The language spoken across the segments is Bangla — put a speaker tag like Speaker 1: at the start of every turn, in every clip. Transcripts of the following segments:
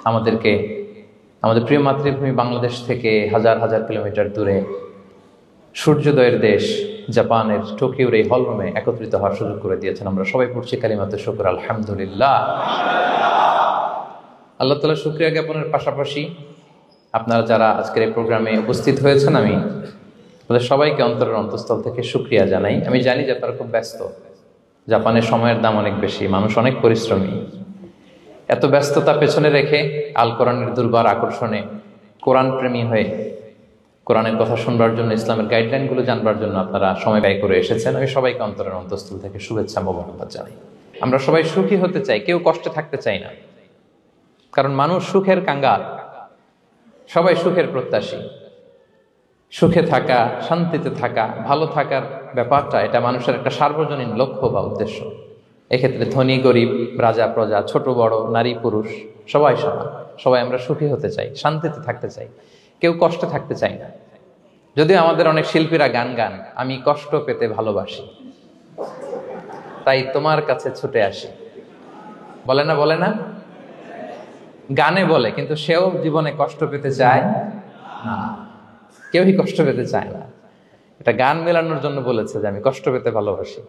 Speaker 1: আমাদেরকে আমাদের প্রিয় মাতৃভূমি বাংলাদেশ থেকে হাজার হাজার কিলোমিটার দূরে সূর্যোদয়ের দেশ জাপানের টোকিওর এই হলরুমে একত্রিত হওয়ার সুযোগ করে দিয়েছেন। আমরা সবাই পড়ছি কালিমাতুশ শুকর, আলহামদুলিল্লাহ। আল্লাহ তাআলা শুকরিয়া জ্ঞাপনের পাশাপাশি আপনারা যারা আজকের এই প্রোগ্রামে উপস্থিত হয়েছেন, আমি আপনাদের সবাইকে অন্তরের অন্তঃস্থল থেকে শুকরিয়া জানাই। আমি জানি যে আপনারা খুব ব্যস্ত, জাপানের সময়ের দাম অনেক বেশি, মানুষ অনেক পরিশ্রমী। এত ব্যস্ততা পেছনে রেখে আল কোরআনের দুর্বার আকর্ষণে কোরআন প্রেমী হয়ে কোরআনের কথা শুনবার জন্য, ইসলামের গাইডলাইনগুলো জানবার জন্য আপনারা সময় ব্যয় করে এসেছেন। আমি সবাইকে অন্তরের অন্তঃস্থল থেকে শুভেচ্ছা মোবারকবাদ জানাই। আমরা সবাই সুখী হতে চাই, কেউ কষ্টে থাকতে চাই না, কারণ মানুষ সুখের কাঙ্গাল, সবাই সুখের প্রত্যাশী। সুখে থাকা, শান্তিতে থাকা, ভালো থাকার ব্যাপারটা এটা মানুষের একটা সার্বজনীন লক্ষ্য বা উদ্দেশ্য। এক্ষেত্রে ধনী গরিব, রাজা প্রজা, ছোট বড়, নারী পুরুষ সবাই সমান। সবাই আমরা সুখী হতে চাই, শান্তিতে থাকতে চাই, কেউ কষ্টে থাকতে চাই না। যদিও আমাদের অনেক শিল্পীরা গান গান, আমি কষ্ট পেতে ভালোবাসি, তাই তোমার কাছে ছুটে আসি, বলে না? বলে না? গানে বলে, কিন্তু সেও জীবনে কষ্ট পেতে চায় না। কেউই কষ্ট পেতে চায় না। এটা গান মেলানোর জন্য বলেছে যে আমি কষ্ট পেতে ভালোবাসি,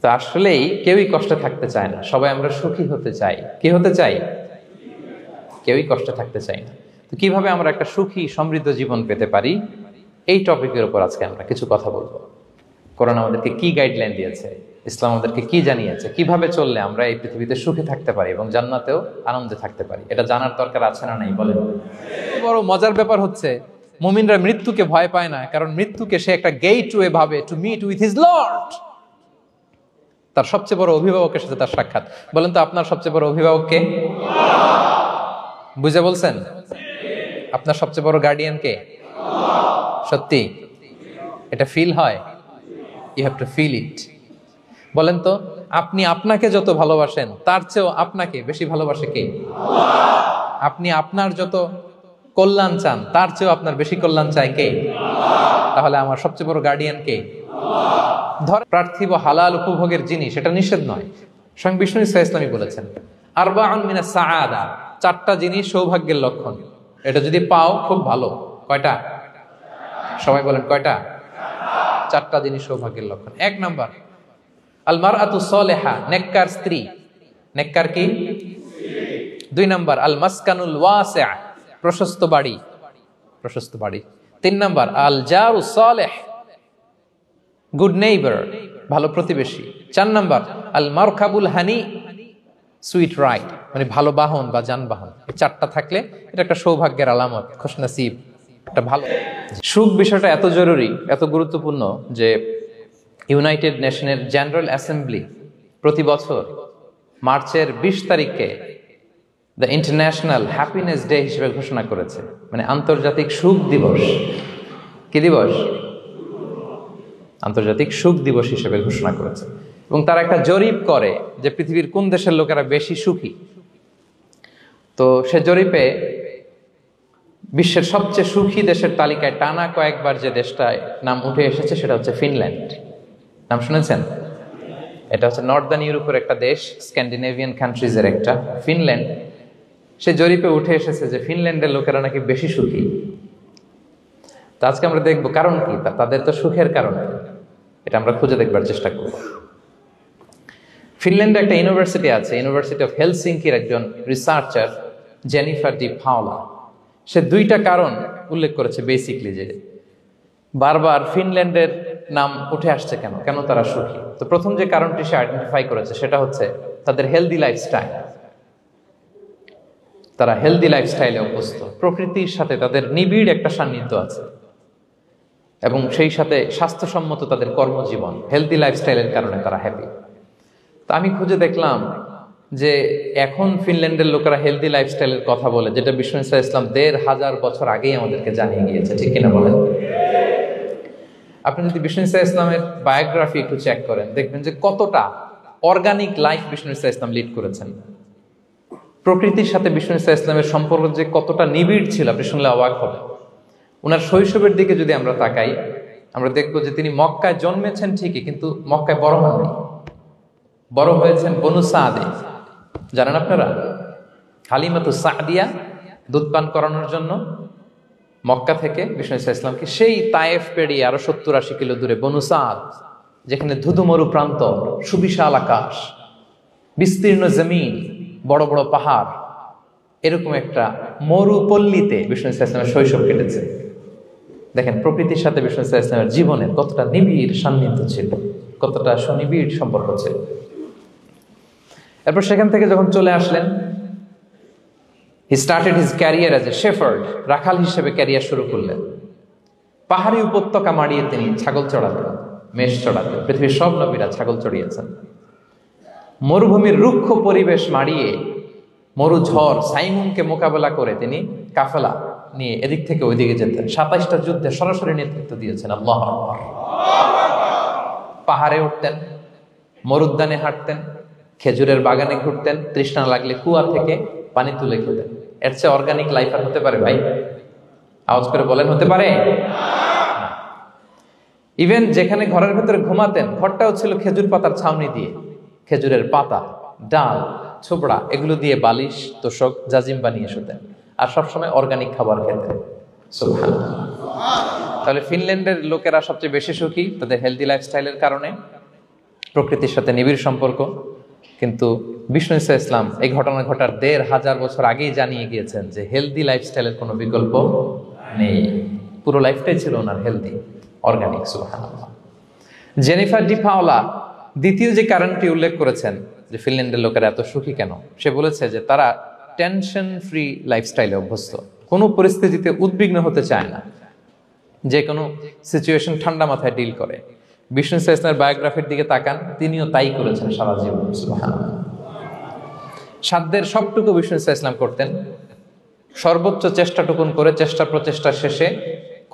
Speaker 1: তো আসলেই কেউই কষ্টে থাকতে চায় না। সবাই আমরা সুখী হতে চাই। কি হতে চাই? কেউই কষ্টে থাকতে চাই না। তো কিভাবে আমরা একটা সুখী সমৃদ্ধ জীবন পেতে পারি, এই টপিকের উপর আজকে আমরা কিছু কথা বলবো। কোরআন আমাদেরকে কি গাইডলাইন দিয়েছে, ইসলাম আমাদেরকে কি জানিয়েছে, কিভাবে চললে আমরা এই পৃথিবীতে সুখে থাকতে পারি এবং জান্নাতেও আনন্দে থাকতে পারি, এটা জানার দরকার আছে না নাই? বলেন। বড় মজার ব্যাপার হচ্ছে, মুমিনরা মৃত্যুকে ভয় পায় না, কারণ মৃত্যুকে সে একটা গেটওয়ে ভাবে to meet with his lord. তার সবচেয়ে বড় অভিভাবকের সাথে তার সাক্ষাৎ। বলেন তো, আপনার সবচেয়ে বড় অভিভাবক কে? বুঝে বলছেন? আপনার সবচেয়ে বড় গার্ডিয়ান কে? সত্যি এটা ফিল হয়? You have to feel it. বলেন তো, আপনি আপনাকে যত ভালোবাসেন তার চেয়েও আপনাকে বেশি ভালোবাসে কে? আপনি আপনার যত কল্যাণ চান তার চেয়েও আপনার বেশি কল্যাণ চায় কে? তাহলে আমার সবচেয়ে বড় গার্ডিয়ান কে? ধর, পার্থিব হালাল উপভোগের জিনিস এটা নিষেধ নয়। স্বয়ং বিষ্ণু ইসলামই বলেছেন, আরবাউন মিনাস সাআদা, চারটা জিনিস সৌভাগ্যের লক্ষণ। এটা যদি পাও খুব ভালো। কয়টা? সবাই বলেন কয়টা? চারটা জিনিস সৌভাগ্যের লক্ষণ। এক নাম্বার, আল মারআতু সালেহা, নেককার স্ত্রী। নেককার কি? দুই নাম্বার, আল মাসকানুল ওয়াসিআ, প্রশস্ত বাড়ি, প্রশস্ত বাড়ি। তিন নাম্বার, আল জারু সালেহ, গুড নেইবার, ভালো প্রতিবেশী। চার নাম্বার, আল মারকাবুল হানি, সুইট রাইড, মানে ভালো বাহন বা যানবাহন। এই চারটা থাকলে এটা একটা সৌভাগ্যের আলামত, খুশনসিব, একটা ভালো সুখ। বিষয়টা এত জরুরি, এত গুরুত্বপূর্ণ যে ইউনাইটেড নেশনের জেনারেল অ্যাসেম্বলি প্রতি বছর মার্চের 20 তারিখকে দ্য ইন্টারন্যাশনাল হ্যাপিনেস ডে হিসেবে ঘোষণা করেছে, মানে আন্তর্জাতিক সুখ দিবস। কি দিবস? আন্তর্জাতিক সুখ দিবস হিসেবে ঘোষণা করেছে। এবং তারা একটা জরিপ করে যে পৃথিবীর কোন দেশের লোকেরা বেশি সুখী। তো সে জরিপে বিশ্বের সবচেয়ে সুখী দেশের তালিকায় টানা কয়েকবার যে দেশটায় নাম উঠে এসেছে সেটা হচ্ছে ফিনল্যান্ড। নাম শুনেছেন? এটা হচ্ছে নর্দার্ন ইউরোপের একটা দেশ, স্ক্যান্ডিনেভিয়ান কান্ট্রিজের একটা, ফিনল্যান্ড। সে জরিপে উঠে এসেছে যে ফিনল্যান্ডের লোকেরা নাকি বেশি সুখী। তো আজকে আমরা দেখবো কারণ কি, তাদের তো সুখের কারণ এটা আমরা খুঁজে দেখবার চেষ্টা করব। ফিনল্যান্ডে একটা ইউনিভার্সিটি আছে, ইউনিভার্সিটি অফ হেলসিঙ্কির একজন রিসার্চার জেনিফার ডি পাওলা। সে দুইটা কারণ উল্লেখ করেছে বেসিকলি, যে বারবার ফিনল্যান্ডের নাম উঠে আসছে কেন, কেন তারা সুখী। তো প্রথম যে কারণটি সে আইডেন্টিফাই করেছে সেটা হচ্ছে তাদের হেলদি লাইফস্টাইল। তারা হেলদি লাইফস্টাইলে অভ্যস্ত, প্রকৃতির সাথে তাদের নিবিড় একটা সান্নিধ্য আছে, এবং সেই সাথে স্বাস্থ্যসম্মত তাদের কর্মজীবন। হেলদি লাইফস্টাইলের কারণে তারা হ্যাপি। তো আমি খুঁজে দেখলাম যে এখন ফিনল্যান্ডের লোকেরা হেলদি লাইফস্টাইলের কথা বলে, যেটা বিষ্ণু ইসলাম 1500 বছর আগেই আমাদেরকে জানিয়ে গিয়েছে। ঠিক কিনা বলেন? আপনি যদি বিষ্ণু ইসলামের বায়োগ্রাফি একটু চেক করেন, দেখবেন যে কতটা অর্গানিক লাইফ বিষ্ণু ইসলাম লিড করেছেন। প্রকৃতির সাথে বিষ্ণু ইসলামের সম্পর্ক যে কতটা নিবিড় ছিল আপনি শুনলে অবাক হবেন। ওনার শৈশবের দিকে যদি আমরা তাকাই, আমরা দেখবো যে তিনি মক্কায় জন্মেছেন ঠিকই, কিন্তু মক্কায় বড় হননি। বড় হয়েছেন বনু সাদে। জানেন আপনারা? হালিমাতু সাদিয়া দুধ পান করানোর জন্য মক্কা থেকে বিষ্ণু ইসলামকে সেই তায়েফ পেরিয়ে আরো 70-80 কিলো দূরে বনু সাদ, যেখানে ধুধু মরু প্রান্ত, সুবিশাল আকাশ, বিস্তীর্ণ জমিন, বড় বড় পাহাড়, এরকম একটা মরুপল্লীতে বিষ্ণু ইসলামের শৈশব কেটেছে। দেখেন প্রকৃতির সাথে বিষ্ণু ইসলামের জীবনের কতটা নিবিড় সান্নিধ্য ছিল, কতটা সুনিবিড় সম্পর্ক ছিল। এরপর সেখান থেকে যখন চলে আসলেন, he started his career as a shepherd, রাখাল হিসেবে ক্যারিয়ার শুরু করলেন। পাহাড়ি উপত্যকা মাড়িয়ে তিনি ছাগল চড়াতেন, মেষ চড়াতেন। পৃথিবীর সব নবীরা ছাগল চড়িয়েছেন। মরুভূমির রুক্ষ পরিবেশ মাড়িয়ে মরু ঝড় সাইমুনকে মোকাবেলা করে তিনি কাফেলা নিয়ে এদিক থেকে ওইদিকে যেতেন। 27টা যুদ্ধে সরাসরি নেতৃত্ব দিয়েছেন। আল্লাহু আকবার। পাহাড়ে উঠতেন, মরুদ্যানে হাঁটতেন, খেজুরের বাগানে ঘুরতেন, তৃষ্ণা লাগলে কুয়া থেকে পানি তুলে খেতেন। এর চেয়ে অর্গানিক লাইফ আর হতে পারে ভাই? আওয়াজ করে বলেন, হতে পারে? ইভেন যেখানে ঘরের ভেতরে ঘুমাতেন, ঘরটাও ছিল খেজুর পাতার ছাউনি দিয়ে, খেজুরের পাতা, ডাল, ছোবড়া এগুলো দিয়ে বালিশ, তোষক, জাজিম বানিয়ে শুতেন। আর সবসময় অর্গানিক খাবার খেতেন। সুবহানাল্লাহ। তাহলে ফিনল্যান্ডের লোকেরা সবচেয়ে বেশি সুখী তাদের হেলদি লাইফস্টাইলের কারণে, প্রকৃতির সাথে নিবিড় সম্পর্ক। কিন্তু বিষ্ণু ইসলাম এই ঘটনা ঘটার 1500 বছর আগেই জানিয়ে গিয়েছেন যে হেলদি লাইফস্টাইলের কোনো বিকল্প নেই। পুরো লাইফটাই ছিল ওনার হেলদি, অর্গানিক। সুবহানাল্লাহ। জেনিফার ডি পাওলা দ্বিতীয় যে কারণটি উল্লেখ করেছেন যে ফিনল্যান্ডের লোকেরা এত সুখী কেন, সে বলেছে যে তারা টেনশন ফ্রি লাইফস্টাইলে অভ্যস্ত, কোনো পরিস্থিতিতে উদ্বিগ্ন হতে চায় না, যে কোনো সিচুয়েশন ঠান্ডা মাথায় ডিল করে। বিষ্ণু ইসলামের বায়োগ্রাফির দিকে তাকান, তিনিও তাই করেছেন সারা জীবন। সুবহানাল্লাহ। সাধ্যের সবটুকু বিষ্ণু ইসলাম করতেন, সর্বোচ্চ চেষ্টাটুকুন করে চেষ্টা প্রচেষ্টা শেষে,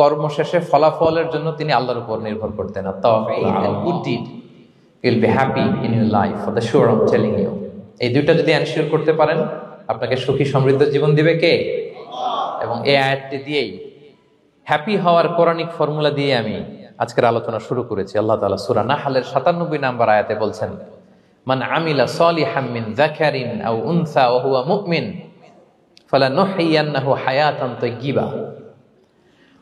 Speaker 1: কর্ম শেষে ফলাফলের জন্য তিনি আল্লাহর উপর নির্ভর করতেন। Good deed will be happy in your life for the sure, I am telling you. এই দুইটা যদি এনশিওর করতে পারেন, আপনাকে সুখী সমৃদ্ধ জীবন দিবে কে? এবং এই আয়াতটি দিয়েই, হ্যাপি হওয়ার কোরআনিক ফর্মুলা দিয়ে আমি আজকের আলোচনা শুরু করেছি। আল্লাহ তাআলা সূরা নাহলের 97 নম্বর আয়াতে বলছেন, মান আমিলা সলিহাম মিন যাকারিন আও উনসা ওয়া হুয়া মুমিন ফালানুহইয়ান্নাহু হায়াতান তাইয়্যিবা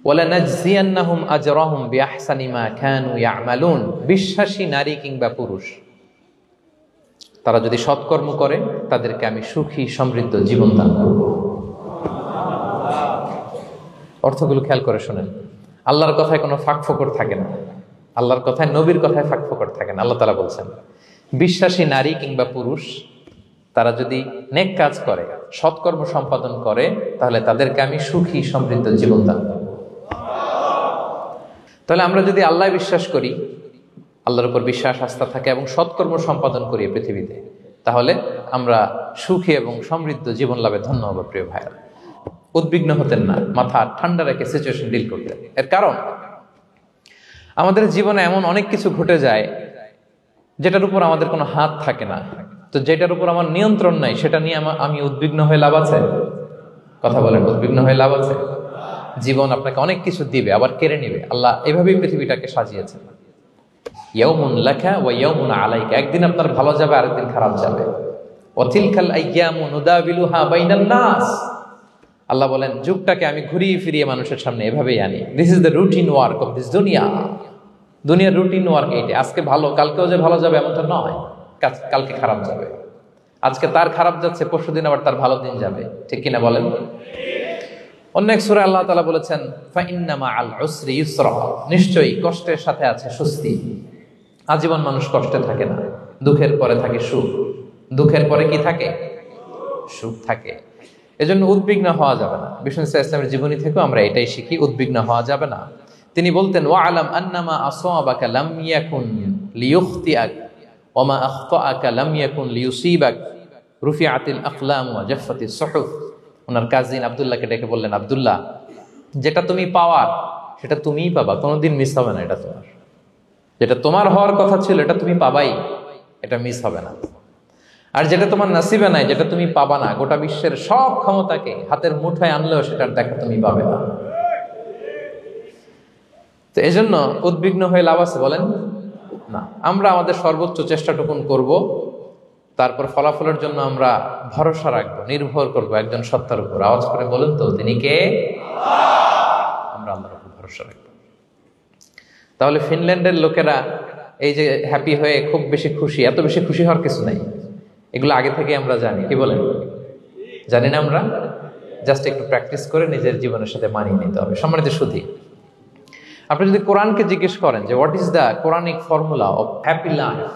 Speaker 1: ওয়া লানাজজিয়ান্নাহুম আজরাহুম বিআহসানি মা কানু ইয়ামালুন। বিশ্বাসী নারী কিংবা পুরুষ তারা যদি সৎকর্ম করে, তাদেরকে আমি সুখী সমৃদ্ধ জীবন দান করব। অর্থগুলো খেয়াল করে শোনেন। আল্লাহর কথায় কোনো ফাঁকফোকর থাকে না, আল্লাহর কথায়, নবীর কথায় ফাঁকফোকর থাকে না। আল্লাহ তাআলা বলছেন, বিশ্বাসী নারী কিংবা পুরুষ তারা যদি নেক কাজ করে, সৎকর্ম সম্পাদন করে, তাহলে তাদেরকে আমি সুখী সমৃদ্ধ জীবন দান করব। তাহলে আমরা যদি আল্লাহ বিশ্বাস করি, আল্লাহর উপর বিশ্বাস আস্থা থাকে এবং সৎকর্ম সম্পাদন করি পৃথিবীতে, তাহলে আমরা সুখী এবং সমৃদ্ধ জীবন লাভে ধন্য হব। প্রিয় ভাইরা, উদ্বিগ্ন হতেন না, মাথা ঠান্ডা রেখে সিচুয়েশন ডিল করতেন। এর কারণ, আমাদের জীবনে এমন অনেক কিছু ঘটে যায় যেটার উপর আমাদের কোনো হাত থাকে না। তো যেটার উপর আমার নিয়ন্ত্রণ নাই, সেটা নিয়ে আমি উদ্বিগ্ন হয়ে লাভ আছে? কথা বলেন, উদ্বিগ্ন হয়ে লাভ আছে? জীবন আপনাকে অনেক কিছু দিবে, আবার কেড়ে নিবে। আল্লাহ এভাবেই পৃথিবীটাকে সাজিয়েছেন। ইয়াউমুন লাকা ওয়া ইয়াউমুন আলাইকা, একদিন আপনার ভালো যাবে, আরেকদিন খারাপ যাবে। ওয়া তিলকাল আইয়ামু নুদাবিলুহা বাইনান নাস, আল্লাহ বলেন যুগটাকে আমি ঘুরিয়ে ফিরিয়ে মানুষের সামনে এভাবেই আনি। This is the routine work of this দুনিয়া। দুনিয়ার রুটিন ওয়ার্ক এইটা। আজকে ভালো, কালকেও যে ভালো যাবে এমনটা নয়, কালকে খারাপ যাবে। আজকে তার খারাপ যাচ্ছে, পরশুদিন আবার তার ভালো দিন যাবে। ঠিক কিনা বলেন? অন্য এক সূরায় আল্লাহ তাআলা বলেছেন, ফা ইন্না মাআল উসরি ইউসরা, নিশ্চয়ই কষ্টের সাথে আছে স্বস্তি। আজীবন মানুষ কষ্টে থাকে না, দুঃখের পরে থাকে সুখ। দুঃখের পরে কি থাকে? সুখ থাকে। এজন্য উদ্বিগ্ন হওয়া যাবে না। বিষ্ণু ইসলামের জীবনী থেকেও আমরা এটাই শিখি, উদ্বিগ্ন হওয়া যাবে না। তিনি বলতেন, ওয়া আলাম আন্নামা আসাবাকা লাম ইয়াকুন লিয়ুখতিআক ওয়া মা আখতাআকা লাম ইয়াকুন লিয়ুসিবাক রুফিআতিল আকলাম ওয়া জাফফাতিস সুহুফ। ওনার কাজিন আব্দুল্লাহকে ডেকে বললেন, আব্দুল্লাহ, যেটা তুমি পাওয়ার সেটা তুমিই পাবা, কোনোদিন মিস হবে না। এটা তোমার, যেটা তোমার হওয়ার কথা ছিল এটা তুমি পাবাই, এটা মিস হবে না। আর যেটা তোমার নসিবে নাই, যেটা তুমি পাবা না, গোটা বিশ্বের সব ক্ষমতাকে হাতের মুঠোয় আনলেও সেটার দেখা তুমি পাবে না। তো এজন্য উদ্বিগ্ন হয়ে লাভ আছে বলেন না। আমরা আমাদের সর্বোচ্চ চেষ্টাটুকুন করব, তারপর ফলাফলের জন্য আমরা ভরসা রাখবো, নির্ভর করবো একজন সত্তার উপর। আওয়াজ করে বলুন তো, তিনি কে? আমরা আল্লাহর উপর ভরসা রাখবো। তাহলে ফিনল্যান্ডের লোকেরা এই যে হ্যাপি হয়ে খুব বেশি খুশি, এত বেশি খুশি হওয়ার কিছু নাই। এগুলো আগে থেকে আমরা জানি, কি বলেন? জানি না আমরা? জাস্ট একটু প্র্যাকটিস করে নিজের জীবনের সাথে মানিয়ে নিতে হবে। সম্মানিত সুধী, আপনি যদি কোরআনকে জিজ্ঞেস করেন যে what is the Quranic formula of happy life,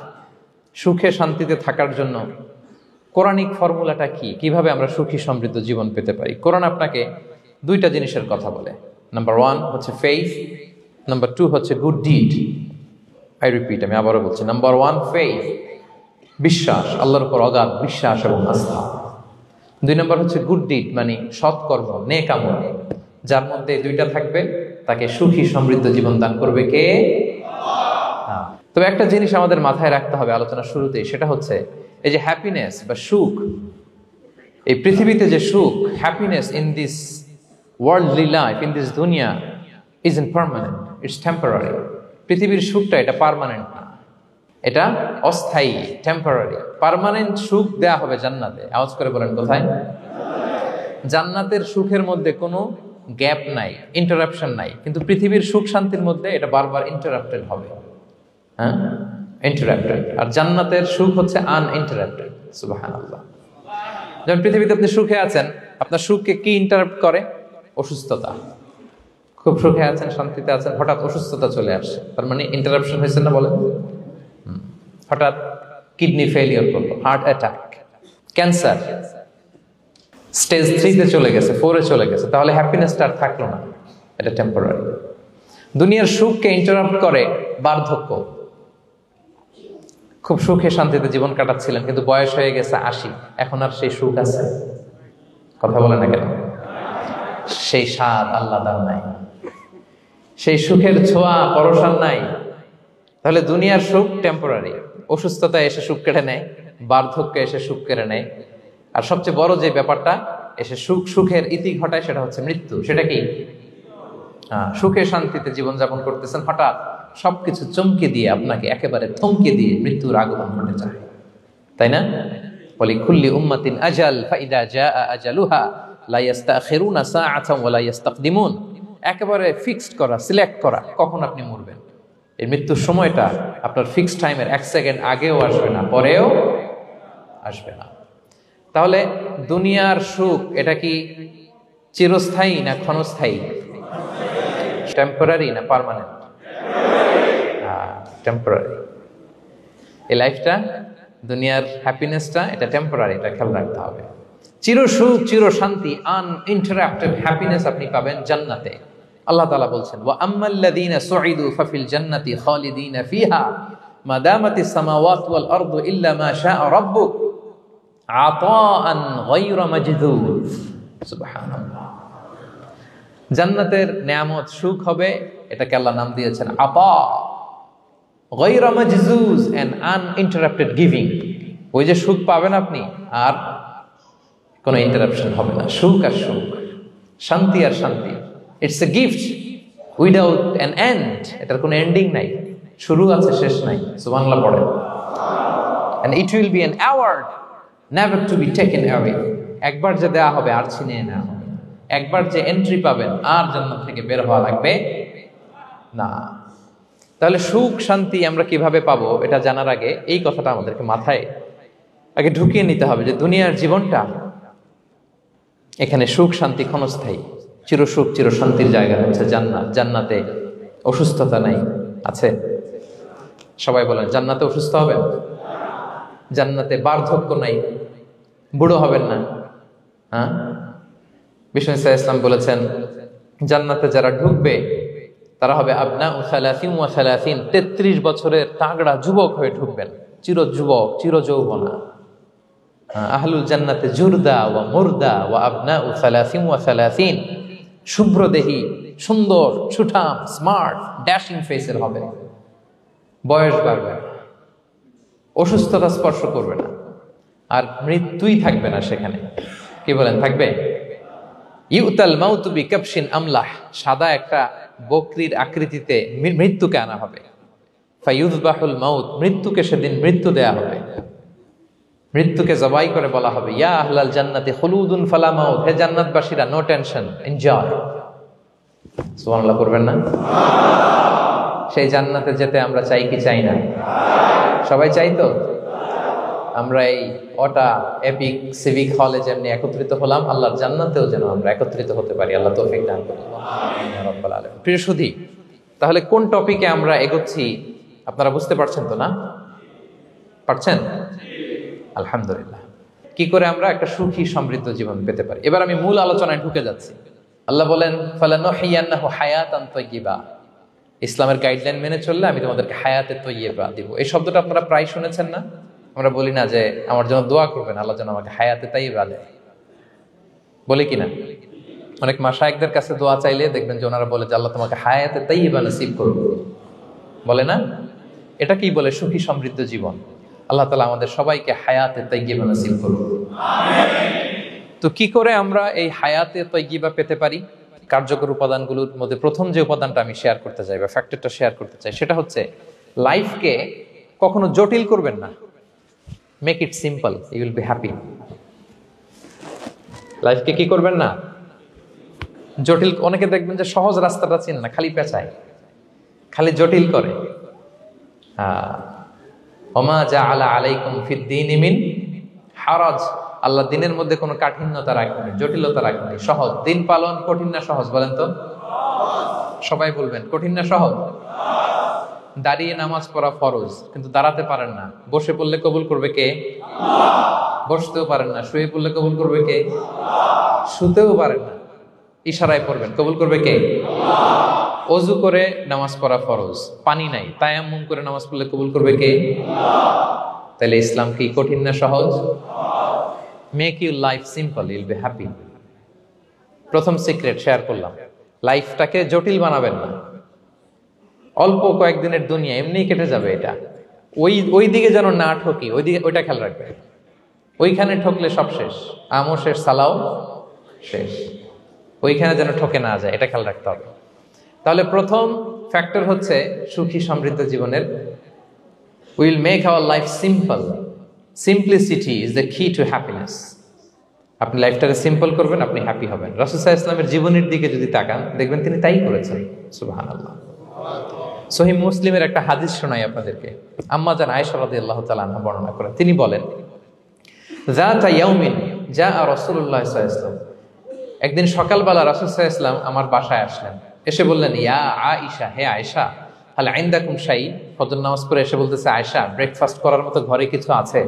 Speaker 1: সুখে শান্তিতে থাকার জন্য কোরআনিক ফর্মুলাটা কি, কিভাবে আমরা সুখী সমৃদ্ধ জীবন পেতে পারি, কোরআন আপনাকে দুইটা জিনিসের কথা বলে। নাম্বার 1 হচ্ছে ফেইথ, নাম্বার 2 হচ্ছে গুড ডিড। আই রিপিট, আমি আবারও বলছি, নাম্বার 1 ফেইথ, বিশ্বাস, আল্লাহর উপর অগাধ বিশ্বাস এবং আস্থা। 2 নম্বর হচ্ছে গুড ডিড, মানে সৎকর্ম, নেক আমল। যার মধ্যে দুইটা থাকবে তাকে সুখী সমৃদ্ধ জীবন দান করবে কে? আল্লাহ। তবে একটা জিনিস আমাদের মাথায় রাখতে হবে আলোচনার শুরুতেই, সেটা হচ্ছে এই যে হ্যাপিনেস বা সুখ, এই পৃথিবীতে যে সুখ, happiness in this worldly life, in this দুনিয়া ইজন্ট পার্মানেন্ট, ইটস টেম্পোরারি। পৃথিবীর সুখটা এটা পার্মানেন্ট না, এটা অস্থায়ী, টেম্পোরারি। পার্মানেন্ট সুখ দেয়া হবে জান্নাতে। আওয়াজ করে বলেন কোথায়? জান্নাতের সুখের মধ্যে কোনো গ্যাপ নাই, ইন্টারাপশন নাই। কিন্তু পৃথিবীর সুখ শান্তির মধ্যে এটা বারবার ইন্টারাপ্টেড হবে, হ্যাঁ, ইন্টারাপ্টেড। আর জান্নাতের সুখ হচ্ছে আনইন্টারাপ্টেড। সুবহানাল্লাহ। যেমন পৃথিবীতে আপনি সুখে আছেন, আপনার সুখকে কি ইন্টারাপ্ট করে? অসুস্থতা। খুব সুখে আছেন, শান্তিতে আছেন, হঠাৎ অসুস্থতা চলে আসে, তার মানে ইন্টারাপশন হয়েছে না? বলেন। হঠাৎ কিডনি ফেলিওর করলো, হার্ট অ্যাটাক, ক্যান্সার স্টেজ 3-তে চলে গেছে, 4-এ চলে গেছে, তাহলে হ্যাপিনেসটা আর থাকলো না, এটা টেম্পোরারি। দুনিয়ার সুখকে ইন্টারাপ্ট করে বার্ধক্য। খুব সুখে শান্তিতে জীবন কাটাচ্ছিলেন, কিন্তু বয়স হয়ে গেছে 80, এখন আর সেই সুখ আছে? কথা বলে না কেন? সেই স্বাদ আল্লাহর নাই, সেই সুখের ছোঁয়া পরশান নাই। তাহলে দুনিয়ার সুখ টেম্পোরারি, অসুস্থতা এসে সুখ কেড়ে নেয়, বার্ধক্য এসে সুখ কেড়ে নেয়, আর সবচেয়ে বড় যে ব্যাপারটা এসে সুখের ইতি ঘটায় সেটা হচ্ছে মৃত্যু। সেটা কি? সুখে শান্তিতে জীবনযাপন করতেছেন, হঠাৎ সবকিছু চমকে দিয়ে, আপনাকে একেবারে থমকে দিয়ে মৃত্যুর আগমন ঘটে যায়, তাই না? বলি কুল্লি উম্মাতিন আজাল ফাইদা জাআ আজালুহা লা ইস্তাখিরুনা সাআতান ওয়া লা ইস্তাকদিমুন। একেবারে ফিক্সড করা, সিলেক্ট করা কখন আপনি মরবেন। এই মৃত্যুর সময়টা আপনার ফিক্সড টাইমের 1 সেকেন্ড আগেও আসবে না, পরেও আসবে না। তাহলে দুনিয়ার সুখ এটা কি চিরস্থায়ী না ক্ষণস্থায়ী? টেম্পোরারি না পার্মানেন্ট? টেম্পোরারি। এই লাইফটা, দুনিয়ার হ্যাপিনেসটা, এটা টেম্পোরারি, এটা খেয়াল রাখতে হবে। চির সুখ, চির শান্তি, আনইন্টারাপ্টেড হ্যাপিনেস আপনি পাবেন জান্নাতে। আল্লাহ তাআলা বলছেন, ওয়া আম্মাল্লাযীনা সুঈদু ফাফিল জান্নাতি খালিদিনা ফিহা মা দামাতিস সামাওয়াতু ওয়াল আরদু ইল্লা মা শাআ রাব্বুক আতাআন গায়রা মাজদুদ। সুবহানাল্লাহ। জান্নাতের নিয়ামত, সুখ হবে, এটাকে আল্লাহ নাম দিয়েছেন আতা, গায়রা মাজজুজ, এন্ড আনইন্টারাপ্টেড গিভিং। ওই যে সুখ পাবেন আপনি, আর কোনো ইন্টারাপশন হবে না। সুখ আর সুখ, শান্তি আর শান্তি, it's a gift without an end. এটার কোনো এন্ডিং নাই, শুরু আছে শেষ নাই। সুবহানাল্লাহ পড়েন। And it will be an award never to be taken away. একবার যে দেয়া হবে আর ছিনিয়ে নেওয়া হবে, একবার যে এন্ট্রি পাবেন আর জান্নাত থেকে বের হওয়া লাগবে না। তাহলে সুখ শান্তি আমরা কিভাবে পাবো, এটা জানার আগে এই কথাটা আমাদেরকে মাথায় আগে ঢুকিয়ে নিতে হবে যে দুনিয়ার জীবনটা, এখানে সুখ শান্তি ক্ষণস্থায়ী। চির সুখ চির শান্তির জায়গা হচ্ছে জান্নাত। জান্নাতে অসুস্থতা নাই, আছে? সবাই বলেন, জান্নাতে অসুস্থ হবেন? জান্নাতে বার্ধক্য নাই, বুড়ো হবেন না। হ্যাঁ, বিষ্ণু ইসলাম বলেছেন, জান্নাতে যারা ঢুকবে তারা হবে আবনাউ সালাসিন ওয়া সালাসিন, 33 বছরের তাগড়া যুবক হয়ে ঢুকবেন, চির যুবক, চির যৌবনা। আহলুল জান্নাতে জুরদা ওয়া মুরদা ওয়া আবনাউ সালাসিন ওয়া সালাসিন, শুভ্রদেহী, সুন্দর, সুঠাম, স্মার্ট, ড্যাশিং ফেসের হবে, বয়স বাড়বে না, অসুস্থতা স্পর্শ করবে না, আর মৃত্যুই থাকবে না সেখানে। কি বলেন, থাকবে? ইউতাল মাউতু বিকাবশিন আমলাহ, সাদা একটা বকরির আকৃতিতে মৃত্যুকে আনা হবে। ফায়ুযবাহুল মাউত, মৃত্যুকে সেদিন মৃত্যু দেয়া হবে। মৃত্যুকে জবাই করে বলা হবে, ইয়া আহলাল জান্নাতি খুলুদুন ফালা মাউত, হে জান্নাতবাসীরা, নো টেনশন, এনজয়। সুবহানাল্লাহ করবেন না? সেই জান্নাতে যেতে আমরা চাই কি চাই না? সবাই চাই তো? আমরা এই ওটা এপিক সিভিক হলে যেমনি একত্রিত হলাম, আল্লাহর জান্নাতেও যেন আমরা একত্রিত হতে পারি। আল্লাহ তৌফিক দান করুন, আমিন ইয়া রাব্বাল আলামিন। প্রিয় সুধী, তাহলে কোন টপিকে আমরা এগোচ্ছি আপনারা বুঝতে পারছেন তো না? পারছেন? আলহামদুলিল্লাহ। কি করে আমরা একটা সুখী সমৃদ্ধ জীবন পেতে পারি? এবার আমি মূল আলোচনায় ঢুকে যাচ্ছি। আল্লাহ বলেন, ফালানুহিয়ান্নাহু হায়াতান তাইয়্যিবা, ইসলামের গাইডলাইন মেনে চললে আমি তোমাদেরকে হায়াতে তাইয়্যিবা দিব। এই শব্দটা আপনারা প্রায় শুনেছেন না? আমরা বলি না যে আমার জন্য দোয়া করবেন, আল্লাহ যেন আমাকে হায়াতে তাইয়্যিবা দেয়, বলি কিনা? অনেক মাশায়েখদের কাছে দোয়া চাইলে দেখবেন যে ওনারা বলে যে আল্লাহ তোমাকে হায়াতে তাইয়্যিবা নসিব করুন, বলে না? এটা কি বলে? সুখী সমৃদ্ধ জীবন। আল্লাহ তাআলা আমাদের সবাইকে হায়াতে তাইয়্যিবা নসিব করুন, আমিন। তো কি করে আমরা এই হায়াতে তাইয়্যিবা পেতে পারি? কার্যকর উপাদানগুলোর মধ্যে প্রথম যে উপাদানটা আমি শেয়ার করতে চাই বা ফ্যাক্টরটা শেয়ার করতে চাই, সেটা হচ্ছে লাইফকে কখনো জটিল করবেন না। Make it simple, you will be happy. লাইফকে কি করবেন না? জটিল। অনেকে দেখবেন যে সহজ রাস্তাটা চিনে না, খালি পেঁচায়, খালি জটিল করে। ওমা জাআলা আলাইকুম ফিদ-দীনি মিন হারাজ, আল্লাহ দিনের মধ্যে কোনো কাঠিন্যতা রাখেনি, জটিলতা রাখেনি, সহজ। দিন পালন কঠিন না সহজ? বলেন তো, সবাই বলবেন কঠিন না সহজ? দাঁড়িয়ে নামাজ পড়া ফরজ, কিন্তু দাঁড়াতে পারেন না। বসে পড়লে কবুল করবে কে? বসতেও পারেন না। শুয়ে পড়লে কবুল করবে কে? শুতেও পারেন না, ইশারায় পড়বেন, কবুল করবে কে? অজু করে নামাজ পড়া ফরজ, পানি নাই, তায়াম্মুম করে নামাজ পড়লে কবুল করবে কে? তাহলে ইসলাম কি কঠিন না সহজ? Make your life simple, Yule be happy. প্রথম সিক্রেট শেয়ার করলাম, লাইফটাকে জটিল বানাবেন না। অল্প কয়েকদিনের দুনিয়া, এমনি কেটে যাবে এটা। ওই দিকে যেন না ঠকি, ওইটা খেয়াল রাখবে। ওইখানে ঠকলে সব শেষ, আমও শেষ, সালাও শেষ। ওইখানে যেন ঠকে না যায়, এটা খেয়াল রাখতে হবে। তাহলে প্রথম ফ্যাক্টর হচ্ছে সুখী সমৃদ্ধ জীবনের, will make our life simple. Simplicity is the কি টু হ্যাপিনেস। আপনি লাইফটাকে সিম্পল করবেন, আপনি হ্যাপি হবেন। রাসূল সাল্লাল্লাহু আলাইহি ওয়াসাল্লামের জীবনের দিকে যদি তাকান, দেখবেন তিনি তাই করেছেন। সুবহানাল্লাহ। সহিহ মুসলিমের একটা হাদিস শোনাই আপনাদেরকে। আম্মা জান আয়েশা রাদিয়াল্লাহু তাআলা আনহা বর্ণনা করেন। তিনি বলেন, যাতা ইয়াউমিন জাআ রাসূলুল্লাহ সাল্লাল্লাহু আলাইহি ওয়াসাল্লাম, একদিন সকালবেলা রাসূল সাল্লাল্লাহু আলাইহি ওয়াসাল্লাম আমার বাসায় আসলেন। এসে বললেন, ইয়া আয়েশা, হে আয়েশা, হাল ইনদাকুম শাই। ফজর নামাজ পড়ে এসে বলতেছে, আয়েশা, ব্রেকফাস্ট করার মতো ঘরে কিছু আছে?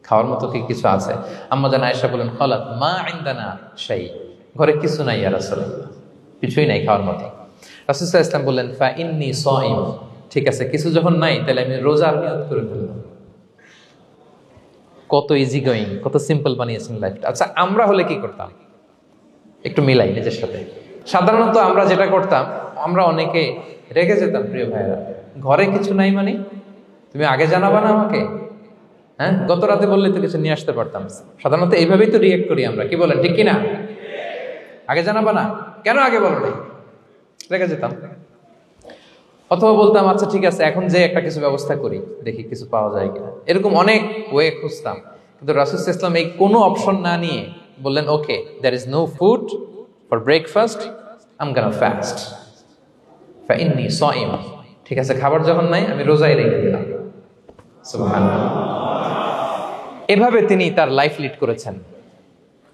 Speaker 1: খাওয়ার মতো কি কিছু আছে? আম্মা জান আয়েশা বলেন, ক্বালাত মা ইনদানা শাই, ঘরে কিছু নাই ইয়া রাসূলুল্লাহ, কিছুই নাই খাওয়ার মতো। রাসূল সাল্লাল্লাহু আলাইহি ওয়াসাল্লাম বললেন, ফা ইন্নী সাইম, ঠিক আছে, কিছু যখন নাই তাহলে আমি রোজার নিয়ত করে ফেললাম। কত ইজি গোয়িং, কত সিম্পল বানিয়েছেন লাইফটা। আচ্ছা, আমরা হলে কি করতাম? একটু মিলাই নিজের সাথে। সাধারণত আমরা যেটা করতাম, আমরা অনেকে রেগে যেতাম। প্রিয় ভাইরা, ঘরে কিছু নাই মানে তুমি আগে জানাবা না আমাকে? হ্যাঁ, গত রাতে বললে তো কিছু নিয়ে আসতে পারতাম। সাধারণত এইভাবেই তো রিয়েক্ট করি আমরা, কি বলেন, ঠিক কিনা? আগে জানাবা না কেন, আগে বলো না, রেগে যেতাম। অথবা বলতাম, আচ্ছা ঠিক আছে, এখন যে একটা কিছু ব্যবস্থা করি, দেখি কিছু পাওয়া যায় কিনা। এরকম অনেক ওয়ে খুঁজতাম। কিন্তু রাসূল সাল্লাল্লাহু আলাইহি ওয়াসাল্লাম এই কোনো অপশন না নিয়ে বললেন, okay, there is no food for breakfast, I am gonna fast, ফা ইন্নী সাইম। ঠিক আছে, খাবার যখন নাই আমি রোজাই রেখে দিলাম। সুবহানাল্লাহ। এভাবে তিনি তার লাইফ লিড করেছেন।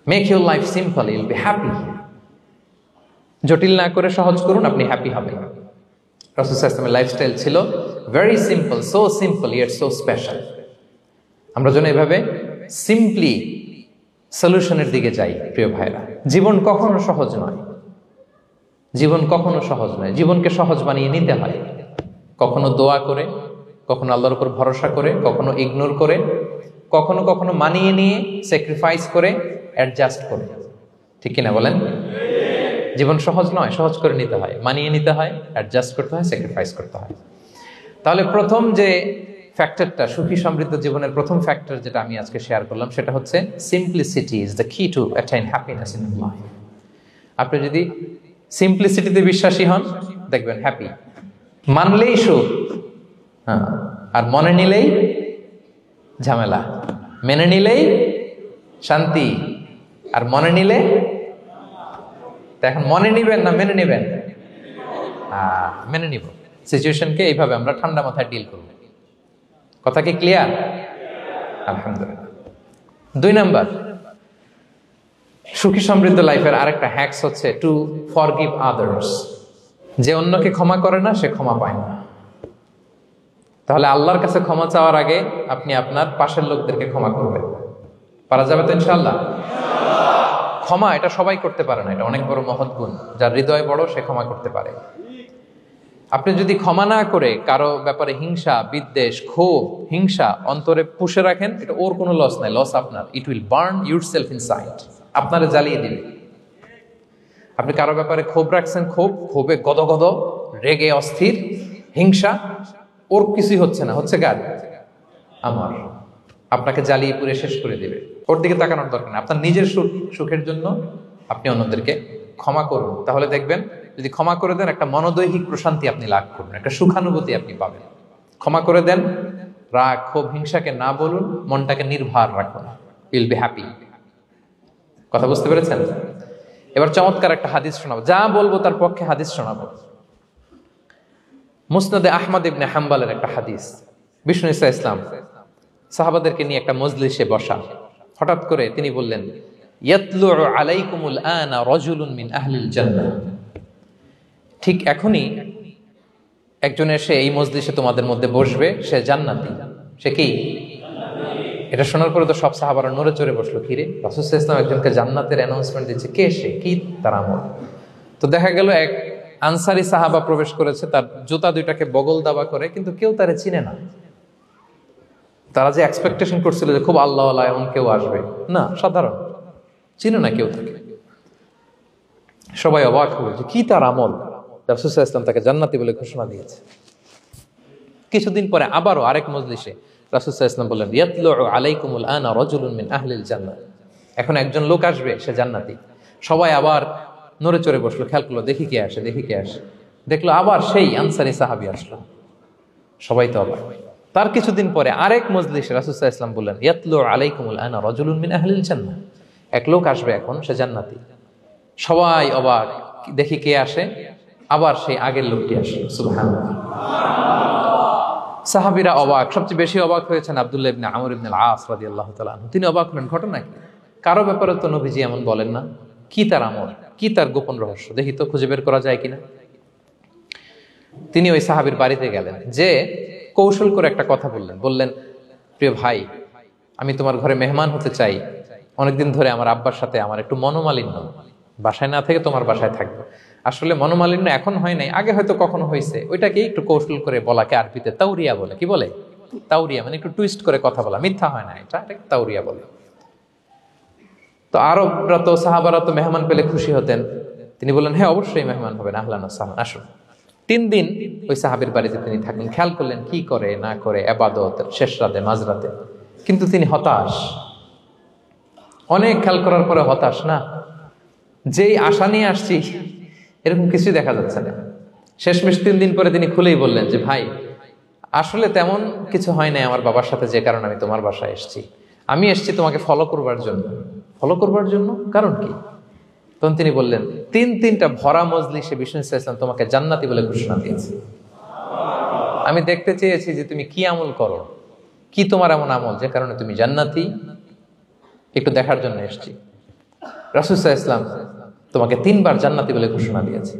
Speaker 1: Make your life simple, you will be happy. জটিল না করে সহজ করুন, আপনি হ্যাপি হবেন। রাসূল সাল্লাল্লাহু আলাইহি ওয়াসাল্লামের লাইফস্টাইল ছিল very simple, so simple yet so special. আমরা যেন এভাবে সিম্পলি সলিউশনের দিকে যাই। প্রিয় ভাইরা, জীবন কখনো সহজ নয়, জীবন কখনো সহজ নয়। জীবনকে সহজ বানিয়ে নিতে হয়, কখনো দোয়া করে, কখনো আল্লাহর উপর ভরসা করে, কখনো ইগনোর করে, কখনো কখনো মানিয়ে নিয়ে, স্যাক্রিফাইস করে, অ্যাডজাস্ট করে। ঠিক কিনা বলেন? জীবন সহজ নয়, সহজ করে নিতে হয়, মানিয়ে নিতে হয়, অ্যাডজাস্ট করতে হয়, স্যাক্রিফাইস করতে হয়। তাহলে প্রথম যে ফ্যাক্টরটা, সুখী সমৃদ্ধ জীবনের প্রথম ফ্যাক্টর যেটা আমি আজকে শেয়ার করলাম, সেটা হচ্ছে সিম্পলিসিটি ইজ দ্য কি টু অ্যাটাইন হ্যাপিনেস ইন লাইফ। আপনি যদি সিম্পলিসিটিতে বিশ্বাসী হন, দেখবেন হ্যাপি। মানলেই সুখ, হ্যাঁ, আর মনে নিলেই ঝামেলা। মেনে নিলেই শান্তি, আর মনে নিলে, এখন মনে নিবেন না মেনে নিবেন? মেনে নিব। সিচুয়েশনকে এইভাবে আমরা ঠান্ডা মাথায় ডিল করব। কথা কি ক্লিয়ার? আলহামদুলিল্লাহ। 2 নাম্বার, সুখী সমৃদ্ধ লাইফের আরেকটা হ্যাকস হচ্ছে টু ফরগিভ আদার্স। যে অন্যকে ক্ষমা করে না সে ক্ষমা পায় না। তাহলে আল্লাহর কাছে ক্ষমা চাওয়ার আগে আপনি আপনার পাশের লোকদেরকে ক্ষমা করবেন। পারা যাবে তো ইনশাআল্লাহ? ক্ষমা এটা সবাই করতে পারে না, এটা অনেক বড় মহৎ গুণ। যার হৃদয় বড় সে ক্ষমা করতে পারে। আপনি যদি ক্ষমা না করে কারো ব্যাপারে হিংসা, বিদ্বেষ, ক্ষোভ, হিংসা অন্তরে পুষে রাখেন, এটা ওর কোনো লস নাই, লস আপনার। It will burn yourself inside, আপনারে জ্বালিয়ে দিবে। আপনি কারো ব্যাপারে ক্ষোভ রাখছেন, ক্ষোভে গদগদ, রেগে অস্থির, হিংসা, ওর কিছুই হচ্ছে না, হচ্ছে কার? আমার। আপনাকে জ্বালিয়ে পুড়ে শেষ করে দিবে। ওর দিকে তাকানোর দরকার নেই। আপনার নিজের সুখের জন্য আপনি অন্যদেরকে ক্ষমা করুন। তাহলে দেখবেন যদি ক্ষমা করে দেন, একটা মনোদৈহিক প্রশান্তি আপনি লাভ করবেন, একটা সুখানুভূতি আপনি পাবেন। ক্ষমা করে দেন, রাগ, ক্ষোভ, হিংসাকে না বলুন, মনটাকে নির্ভার রাখুন, উইল বি হ্যাপি। কথা বুঝতে পেরেছেন? এবার চমৎকার একটা হাদিস শোনাবো, যা বলবো তার পক্ষে হাদিস শোনাবো। মুসনাদে আহমদ ইবনে হাম্বলের একটা হাদিস। বিষ্ণু ইসা ইসলাম সাহাবাদেরকে নিয়ে একটা মজলিসে বসা। হঠাৎ করে তিনি বললেন, ইয়াতলু আলাইকুমুল আনা রাজুলুন মিন আহলিল জান্নাহ। ঠিক এখনই একজন এসে এই মজলিসে তোমাদের মধ্যে বসবে, সে জান্নাতি। সে কি? এটা শোনার পরে তো সব সাহাবারা নড়ে চড়ে বসলো। কিরে, রাসূল সাল্লাল্লাহু আলাইহি ওয়াসাল্লাম একজনকে জান্নাতের অ্যানাউন্সমেন্ট দিচ্ছে, কে সে, কি তার আমল? তো দেখা গেল এক আনসারি সাহাবা প্রবেশ করেছে, তার জুতা দুইটাকে বগল দাবা করে, কিন্তু কেউ তারে চিনে না। তারা যে এক্সপেকটেশন করছিল যে খুব আল্লাহওয়ালা এমন কেউ আসবে, না, সাধারণ, চিনে না কেউ তাকে। সবাই অবাক হলো যে কি তার আমল, রাসূল সাল্লাল্লাহু আলাইহি ওয়াসাল্লাম তাকে জান্নাতি বলে ঘোষণা দিয়েছে। কিছুদিন পরে আবারও আরেক মজলিসে রাসূল সাল্লাল্লাহু আলাইহি ওয়াসাল্লাম বললেন, ইয়াতলু আলাইকুমুল আনা রাজুলুন মিন আহলিল জান্নাহ। এখন একজন লোক আসবে, সে জান্নাতি। সবাই আবার নড়ে চড়ে বসলো, খেয়াল করলো, দেখি কে আসে, দেখি কে আসে। দেখলো আবার সেই আনসারী সাহাবী আসলো। সবাই তো অবাক। তার কিছুদিন পরে আরেক মজলিসে রাসূল সাল্লাল্লাহু আলাইহি ওয়াসাল্লাম বললেন, ইয়াতলু আলাইকুমুল আনা রাজুলুন মিন আহলিল জান্নাহ। এক লোক আসবে এখন, সে জান্নাতি। সবাই অবাক, দেখি কে আসে, আবার সেই আগের লোকটি আসে। সুবহানাল্লাহ। সাহাবীরা অবাক, সবচেয়ে বেশি অবাক হয়েছেন আব্দুল্লাহ ইবনে আমর ইবনে আল-আস রাদিয়াল্লাহু তাআলা আনহু। তিনি অবাক হলেন, ঘটনা কি? কারো ব্যাপারে তো নবীজি এমন বলেন না, কি তার আমল, কি তার গোপন রহস্য, দেখি তো খুঁজে বের করা যায় কিনা। তিনি ওই সাহাবীর বাড়িতে গেলেন, যে কৌশল করে একটা কথা বললেন, প্রিয় ভাই, আমি তোমার ঘরে মেহমান হতে চাই। অনেকদিন ধরে আমার আব্বার সাথে আমার একটু মনোমালিন্য, বাসায় না থেকে তোমার বাসায় থাকবো। আসলে মনোমালিন্য এখন হয় নাই, আগে হয়তো কখনো হয়েছে। ওইটাকে একটু কৌশল করে বলাকে আরবিতে তাউরিয়া বলে। কি বলে? তাউরিয়া, মানে একটু টুইস্ট করে কথা বলা, মিথ্যা হয় না, এটা তাউরিয়া বলে। তো আরবরা তো, সাহাবারা তো মেহমান পেলে খুশি হতেন। তিনি বললেন, হ্যাঁ অবশ্যই মেহমান হবেন, আহলান ওয়া সাহলান, আসুন। 3 দিন ওই সাহাবীর বাড়িতে তিনি থাকলেন। খেয়াল করলেন কি করে না করে, ইবাদত, শেষ রাতে, মাঝরাতে। কিন্তু তিনি হতাশ, অনেক খেয়াল করার পরে হতাশ। না, যেই আশা নিয়ে আসছি এরকম কিছুই দেখা যাচ্ছে না। শেষমেশ 3 দিন পরে তিনি খুলেই বললেন যে, ভাই আসলে তেমন কিছু হয় নাই আমার বাবার সাথে, যে কারণে আমি তোমার বাসায় এসেছি। আমি এসেছি তোমাকে ফলো করবার জন্য। ফলো করবার জন্য? কারণ কি? তখন তিনি বললেন, 3টা ভরা মজলিসে বিষ্ণু সাল্লাল্লাহু আলাইহি ওয়াসাল্লাম তোমাকে জান্নাতি বলে ঘোষণা দিয়েছে। আমি দেখতে চেয়েছি যে তুমি কি আমল করো, কি তোমার এমন আমল যে কারণে তুমি জান্নাতি, একটু দেখার জন্য এসেছি। রাসূল সাল্লাল্লাহু আলাইহি ওয়াসাল্লাম তোমাকে 3 বার জান্নাতি বলে ঘোষণা দিয়েছে,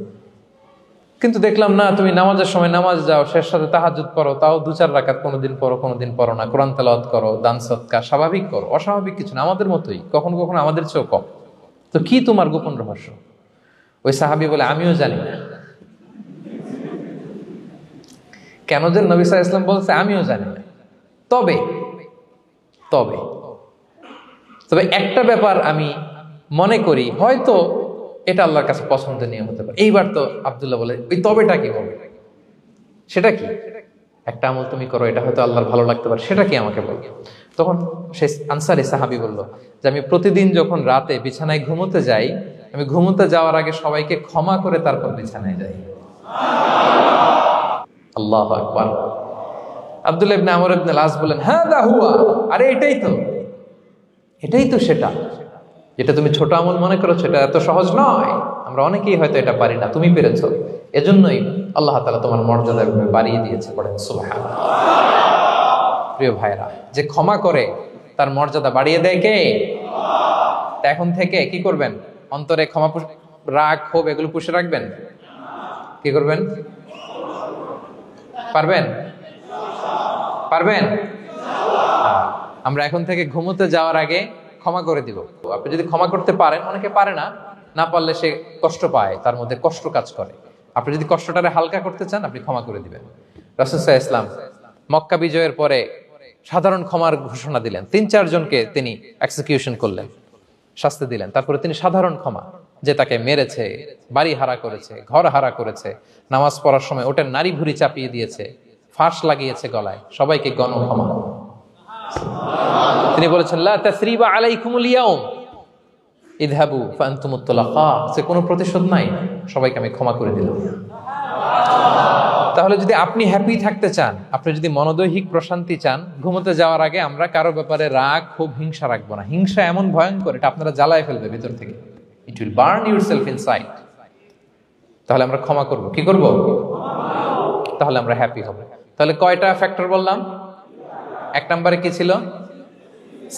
Speaker 1: কিন্তু দেখলাম না, তুমি নামাজের সময় নামাজ যাও, শেষ সাথে তাহাজ্জুদ পড়ো, তাও 2-4 রাকাত, কোনোদিন পড়ো কোনোদিন পড়ো না, কোরআন তেলাওয়াত করো, দান সদকা, স্বাভাবিক করো, অস্বাভাবিক কিছু না, আমাদের মতোই, কখনো কখনো আমাদের চেয়েও কম। তো কি তোমার গোপন রহস্য? ওই সাহাবী বলে, আমিও জানি না। কেন যে নবী সাল্লাল্লাহু আলাইহি ওয়াসাল্লাম বলছে আমিও জানি না। তবে তবে তবে একটা ব্যাপার আমি মনে করি, হয়তো এটা আল্লাহর কাছে পছন্দনীয় হতে পারে। এইবার তো আব্দুল্লাহ বলে, ওই তবেটা কি বলবে? সেটা কি? একটা আমল তুমি করো, এটা হয়তো আল্লাহর ভালো লাগতে পারে, সেটা কি আমাকে বলবে? তখন সেই আনসারী সাহাবী বলল যে, আমি প্রতিদিন যখন রাতে বিছানায় ঘুমোতে যাই, আমি ঘুমোতে যাওয়ার আগে সবাইকে ক্ষমা করে তারপর বিছানায় যাই। আল্লাহু আকবার। আব্দুল্লাহ ইবনে আমর ইবনে আল-আস বলেন, হাদা হুয়া, আরে এটাই তো, এটাই তো সেটা, যেটা তুমি ছোট আমল মনে করো, সেটা এত সহজ নয়। আমরা অনেকেই হয়তো এটা পারি না, তুমি পেরেছো। এজন্যই আল্লাহ তাআলা তোমার মর্যাদা বাড়িয়ে দিয়েছে। পড়েন সুবহানাল্লাহ। প্রিয় ভাইরা, যে ক্ষমা করে তার মর্যাদা বাড়িয়ে দেয় কে? এখন থেকে কি করবেন? অন্তরে ক্ষমা, রাগ, ক্ষোভ এগুলো পুষে রাখবেন। কি করবেন? পারবেন? পারবেন? আমরা এখন থেকে ঘুমোতে যাওয়ার আগে ক্ষমা করে দিব। আপনি যদি ক্ষমা করতে পারেন, অনেকে পারে না, না পারলে সে কষ্ট পায়, তার মধ্যে কষ্ট কাজ করে। আপনি যদি কষ্টটারে হালকা করতে চান, আপনি ক্ষমা করে দিবেন। রাসূল সাল্লাল্লাহু আলাইহি ওয়াসাল্লাম মক্কা বিজয়ের পরে সাধারণ ক্ষমার ঘোষণা দিলেন। 3-4 জনকে তিনি এক্সিকিউশন করলেন, শাস্তি দিলেন। তারপরে তিনি সাধারণ ক্ষমা, যে তাকে মেরেছে, বাড়ি হারা করেছে, ঘর হারা করেছে, নামাজ পড়ার সময় ওটার নারী ভুঁড়ি চাপিয়ে দিয়েছে, ফাঁস লাগিয়েছে গলায়, সবাইকে গণ ক্ষমা। তিনি বলেছেন, লা তাসরিবা আলাইকুমুল ইয়াউম ইযহাবু ফাআনতুমুত তুলাকা। সে কোনো প্রতিশোধ নাই, সবাইকে আমি ক্ষমা করে দিলাম। তাহলে যদি আপনি হ্যাপি থাকতে চান, আপনি যদি মনোদৈহিক প্রশান্তি চান, ঘুমোতে যাওয়ার আগে আমরা কারো ব্যাপারে রাগ, ক্ষোভ, হিংসা রাখবো না। হিংসা এমন ভয়ঙ্কর, এটা আপনারা জ্বালায় ফেলবে ভিতর থেকে। It will burn yourself inside. তাহলে আমরা ক্ষমা করব। কি করব? তাহলে আমরা হ্যাপি হব। তাহলে কয়টা ফ্যাক্টর বললাম? 1 নম্বরে কি ছিল?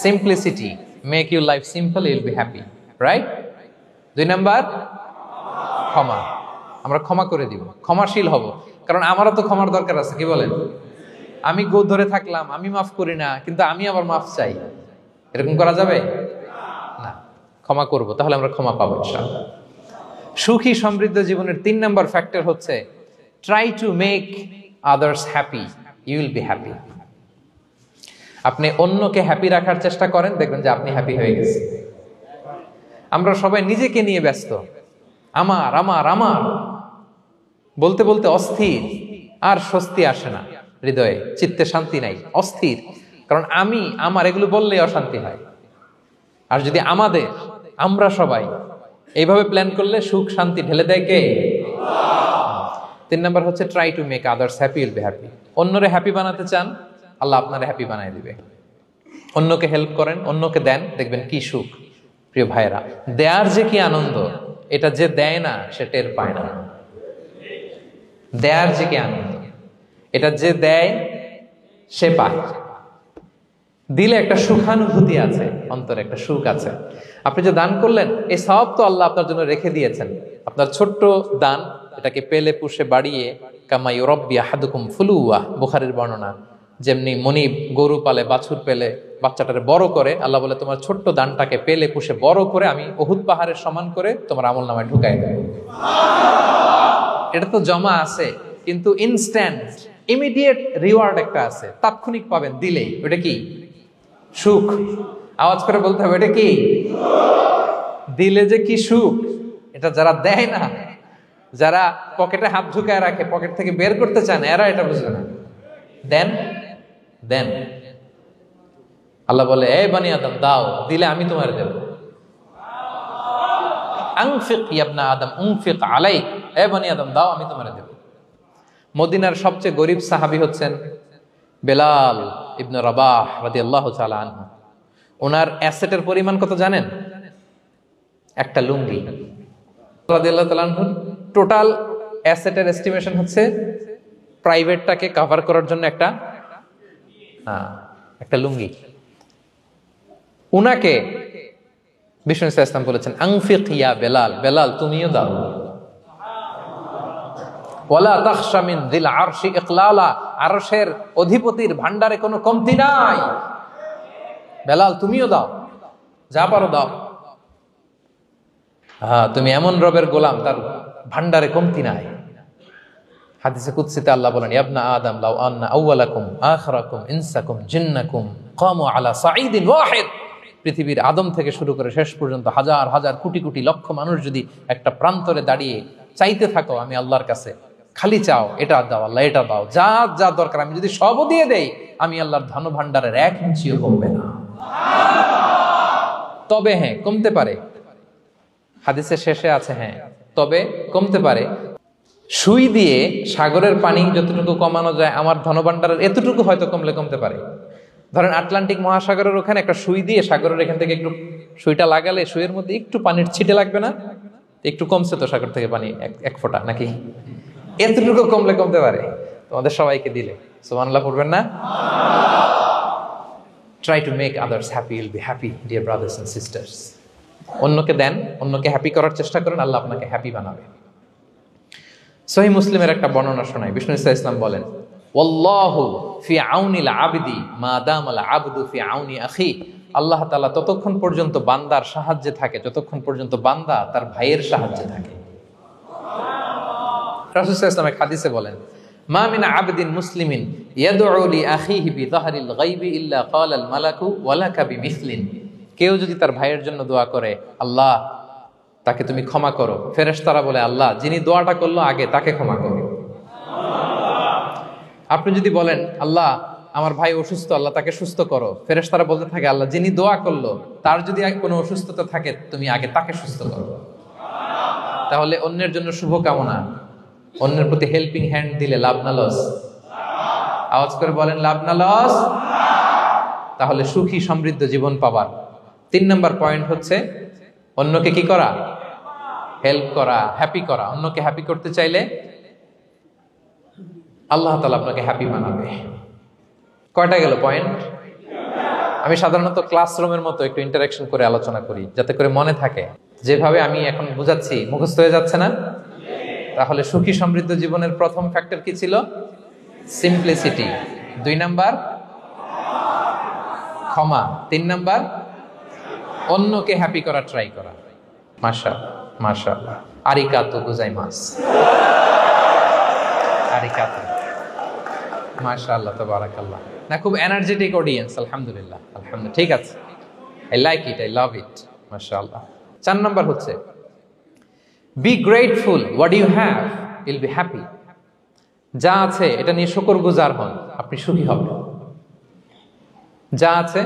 Speaker 1: Simplicity, make your life simple, you will be happy, right? 2 number ক্ষমা, আমরা ক্ষমা করে দিব, ক্ষমাশীল হব। কারণ আমারও তো ক্ষমার দরকার আছে, কি বলেন? আমি গো ধরে থাকলাম, আমি মাফ করি না, কিন্তু আমি আবার মাফ চাই, এরকম করা যাবে না। ক্ষমা করব, তাহলে আমরা ক্ষমা পাবো ইনশাআল্লাহ। সুখী সমৃদ্ধ জীবনের 3 নাম্বার ফ্যাক্টর হচ্ছে try to make others happy, you will be happy. আপনি অন্যকে হ্যাপি রাখার চেষ্টা করেন, দেখবেন যে আপনি হ্যাপি হয়ে গেছেন। আমরা সবাই নিজেকে নিয়ে ব্যস্ত, আমার আমার আমার বলতে বলতে অস্থির, আর স্বস্তি আসে না হৃদয়ে, চিত্তে শান্তি নাই, অস্থির। কারণ আমি আমার এগুলো বললেই অশান্তি হয়। আর যদি আমাদের, আমরা সবাই এইভাবে প্ল্যান করলে সুখ শান্তি ঢেলে দেয় কে? 3 নাম্বার হচ্ছে try to make others happy, will be happy. অন্যরে হ্যাপি বানাতে চান, আল্লাহ আপনারে হ্যাপি বানায় দিবে। অন্যকে হেল্প করেন, অন্যকে দেন, দেখবেন কি সুখ। প্রিয় ভাইয়েরা, দেয়ার যে কি আনন্দ, এটা যে দেয় না সে টের পায় না। দেয়ার যে কি আনন্দ, এটা যে দেয় সে পায়। দিলে একটা সুখানুভূতি আছে, অন্তরে একটা সুখ আছে। আপনি যে দান করলেন, এই সওয়াব তো আল্লাহ আপনার জন্য রেখে দিয়েছেন। আপনার ছোট্ট দান, এটাকে পেলে পুষে বাড়িয়ে, কামা ইউরাব্বি আহাদুকুম ফুলুয়া, বুখারীর বর্ণনা, যেমনি মনিব গরু পালে, বাছুর পেলে বাচ্চাটারে বড় করে, আল্লাহ বলে তোমার ছোট্ট দানটাকে পেলে পুষে বড় করে আমি উহুদ পাহাড়ের সমান করে তোমার আমলনামায় ঢুকাই দেব। এটা তো জমা আছে, কিন্তু ইনস্ট্যান্ট ইমিডিয়েট রিওয়ার্ড একটা আছে, তাৎক্ষণিক পাবেন দিলেই। ওটা কি? সুখ। আওয়াজ করে বলতে হবে, এটা কি? দিলে যে কি সুখ, এটা যারা দেয় না, যারা পকেটে হাত ঢুকায় রাখে, পকেট থেকে বের করতে চান, এরা এটা বুঝবে না। দেন দেন, আল্লাহ বলে, এ বানি আদম দাও, দিলে আমি তোমার দেব। আনফিক ইয়া ইবনা আদম উনফিক আলাইক, এ বানি আদম দাও, আমি তোমার দেব। মদিনার সবচেয়ে গরিব সাহাবী হচ্ছেন বেলাল ইবনে রাবাহ রাদিয়াল্লাহু তাআলা আনহু। ওনার অ্যাসেটের পরিমাণ কত জানেন? একটা লুঙ্গি। রাদিয়াল্লাহু তাআলা আনহু টোটাল অ্যাসেটের এস্টিমেশন হচ্ছে প্রাইভেটটাকে কভার করার জন্য একটা লুঙ্গি। উনাকে বিষ্ণু ইসলাম বলেছেন, আনফিক ইয়া বেলাল, বেলাল তুমিও দাও। ওয়ালা তাখশা মিন যিল আরশি ইকলালা, আরশের অধিপতির ভান্ডারে কোনো কমতি নাই। বেলাল তুমিও দাও, যা পারো দাও। তুমি এমন রবের গোলাম, তার ভান্ডারে কমতি নাই। হাদিসে কুদসিতে আল্লাহ বলেন, ইবনা আদম লাউ আন্না আউওয়ালাকুম আখিরাকুম ইনসাকুম জিন্নাকুম কামু আলা সাঈদিন ওয়াহিদ। পৃথিবীর আদম থেকে শুরু করে শেষ পর্যন্ত হাজার হাজার কোটি কোটি লক্ষ মানুষ যদি একটা প্রান্তরে দাঁড়িয়ে চাইতে থাকো আমি আল্লাহর কাছে, খালি চাও এটা দাও আল্লাহ, এটা দাও, যা যা দরকার আমি যদি সবও দিয়ে দেই, আমি আল্লাহর ধন ভান্ডারের 1 ইঞ্চিও কমবে না। তবে হ্যাঁ, কমতে পারে। হাদিসের শেষে আছে, হ্যাঁ তবে কমতে পারে। সুই দিয়ে সাগরের পানি যতটুকু কমানো যায়, আমার ধনভাণ্ডারের এতটুকু হয়তো কমলে কমতে পারে। ধরেন আটলান্টিক মহাসাগরের ওখানে একটা সুই দিয়ে সাগরের এখান থেকে একটু সুইটা লাগালে সুইয়ের মধ্যে একটু পানির ছিটে লাগবে না? একটু কমছে তো সাগর থেকে পানি এক ফোঁটা নাকি? এতটুকু কমতে পারে তোমাদের সবাইকে দিলে। সুবহানাল্লাহ পড়বেন না? Try to make others happy, will be happy dear brothers and sisters. অন্যকে দেন, অন্যকে হ্যাপি করার চেষ্টা করেন, আল্লাহ আপনাকে হ্যাপি বানাবে। সহিহ মুসলিমের একটা বর্ণনা শোনাই। বিষ্ণু ইসলাম বলেন, ওয়াল্লাহু ফি আউনিল আবদি মা দামাল আবদু ফি আউনি আখি। আল্লাহ তাআলা ততক্ষণ পর্যন্ত বান্দার সাহায্যে থাকে যতক্ষণ পর্যন্ত বান্দা তার ভাইয়ের সাহায্যে থাকে। রাসূল সাল্লাল্লাহু আলাইহি ওয়াসাল্লাম এক হাদিসে বলেন, মা মিন আবদিন মুসলিমিন ইয়াদউ লি আখিহি বিযাহরিল গায়বি ইল্লা ক্বালাল মালাকু ওয়ালাকা বিমিসলিন। কেউ যদি তার ভাইয়ের জন্য দোয়া করে, আল্লাহ তাকে তুমি ক্ষমা করো, ফেরেশতারা বলে, আল্লাহ যিনি দোয়াটা করলো আগে তাকে ক্ষমা করো। আপনি যদি বলেন, আল্লাহ আমার ভাই অসুস্থ, আল্লাহ তাকে সুস্থ করো, ফেরেশতারা বলতে থাকে, আল্লাহ যিনি দোয়া করলো তার যদি কোনো অসুস্থতা থাকে তুমি আগে তাকে সুস্থ করো। তাহলে অন্যের জন্য শুভকামনা, অন্যের প্রতি হেল্পিং হ্যান্ড দিলে লাভ না লস? আওয়াজ করে বলেন, লাভ না লস? তাহলে সুখী সমৃদ্ধ জীবন পাবার 3 নম্বর পয়েন্ট হচ্ছে অন্যকে কি করা? হেল্প করা, হ্যাপি করা। অন্যকে হ্যাপি করতে চাইলে আল্লাহ তাআলা আপনাকে হ্যাপি বানাবে। কয়টা গেল পয়েন্ট? আমি সাধারণত ক্লাসরুমের মতো একটু ইন্টারঅ্যাকশন করে আলোচনা করি যাতে করে মনে থাকে। যেভাবে আমি এখন বুঝাচ্ছি মুখস্থ হয়ে যাচ্ছে না? তাহলে সুখী সমৃদ্ধ জীবনের প্রথম ফ্যাক্টর কি ছিল? সিম্পলিসিটি। 2 নাম্বার ক্ষমা। 3 নাম্বার অন্যকে হ্যাপি করা ট্রাই করা। মাশাআল্লাহ আরিকাতু গোজাইমাস। আরিকাতু মাশাআল্লাহ তাবারাকাল্লাহ। না, খুব এনার্জেটিক অডিয়েন্স। আলহামদুলিল্লাহ আলহামদুলিল্লাহ, ঠিক আছে। I like it, I love it. মাশাআল্লাহ। 4 নাম্বার হচ্ছে be grateful what you have, you'll be happy. যা আছে এটা নিয়ে শুকরগুজার হন, আপনি সুখী হবেন। যা আছে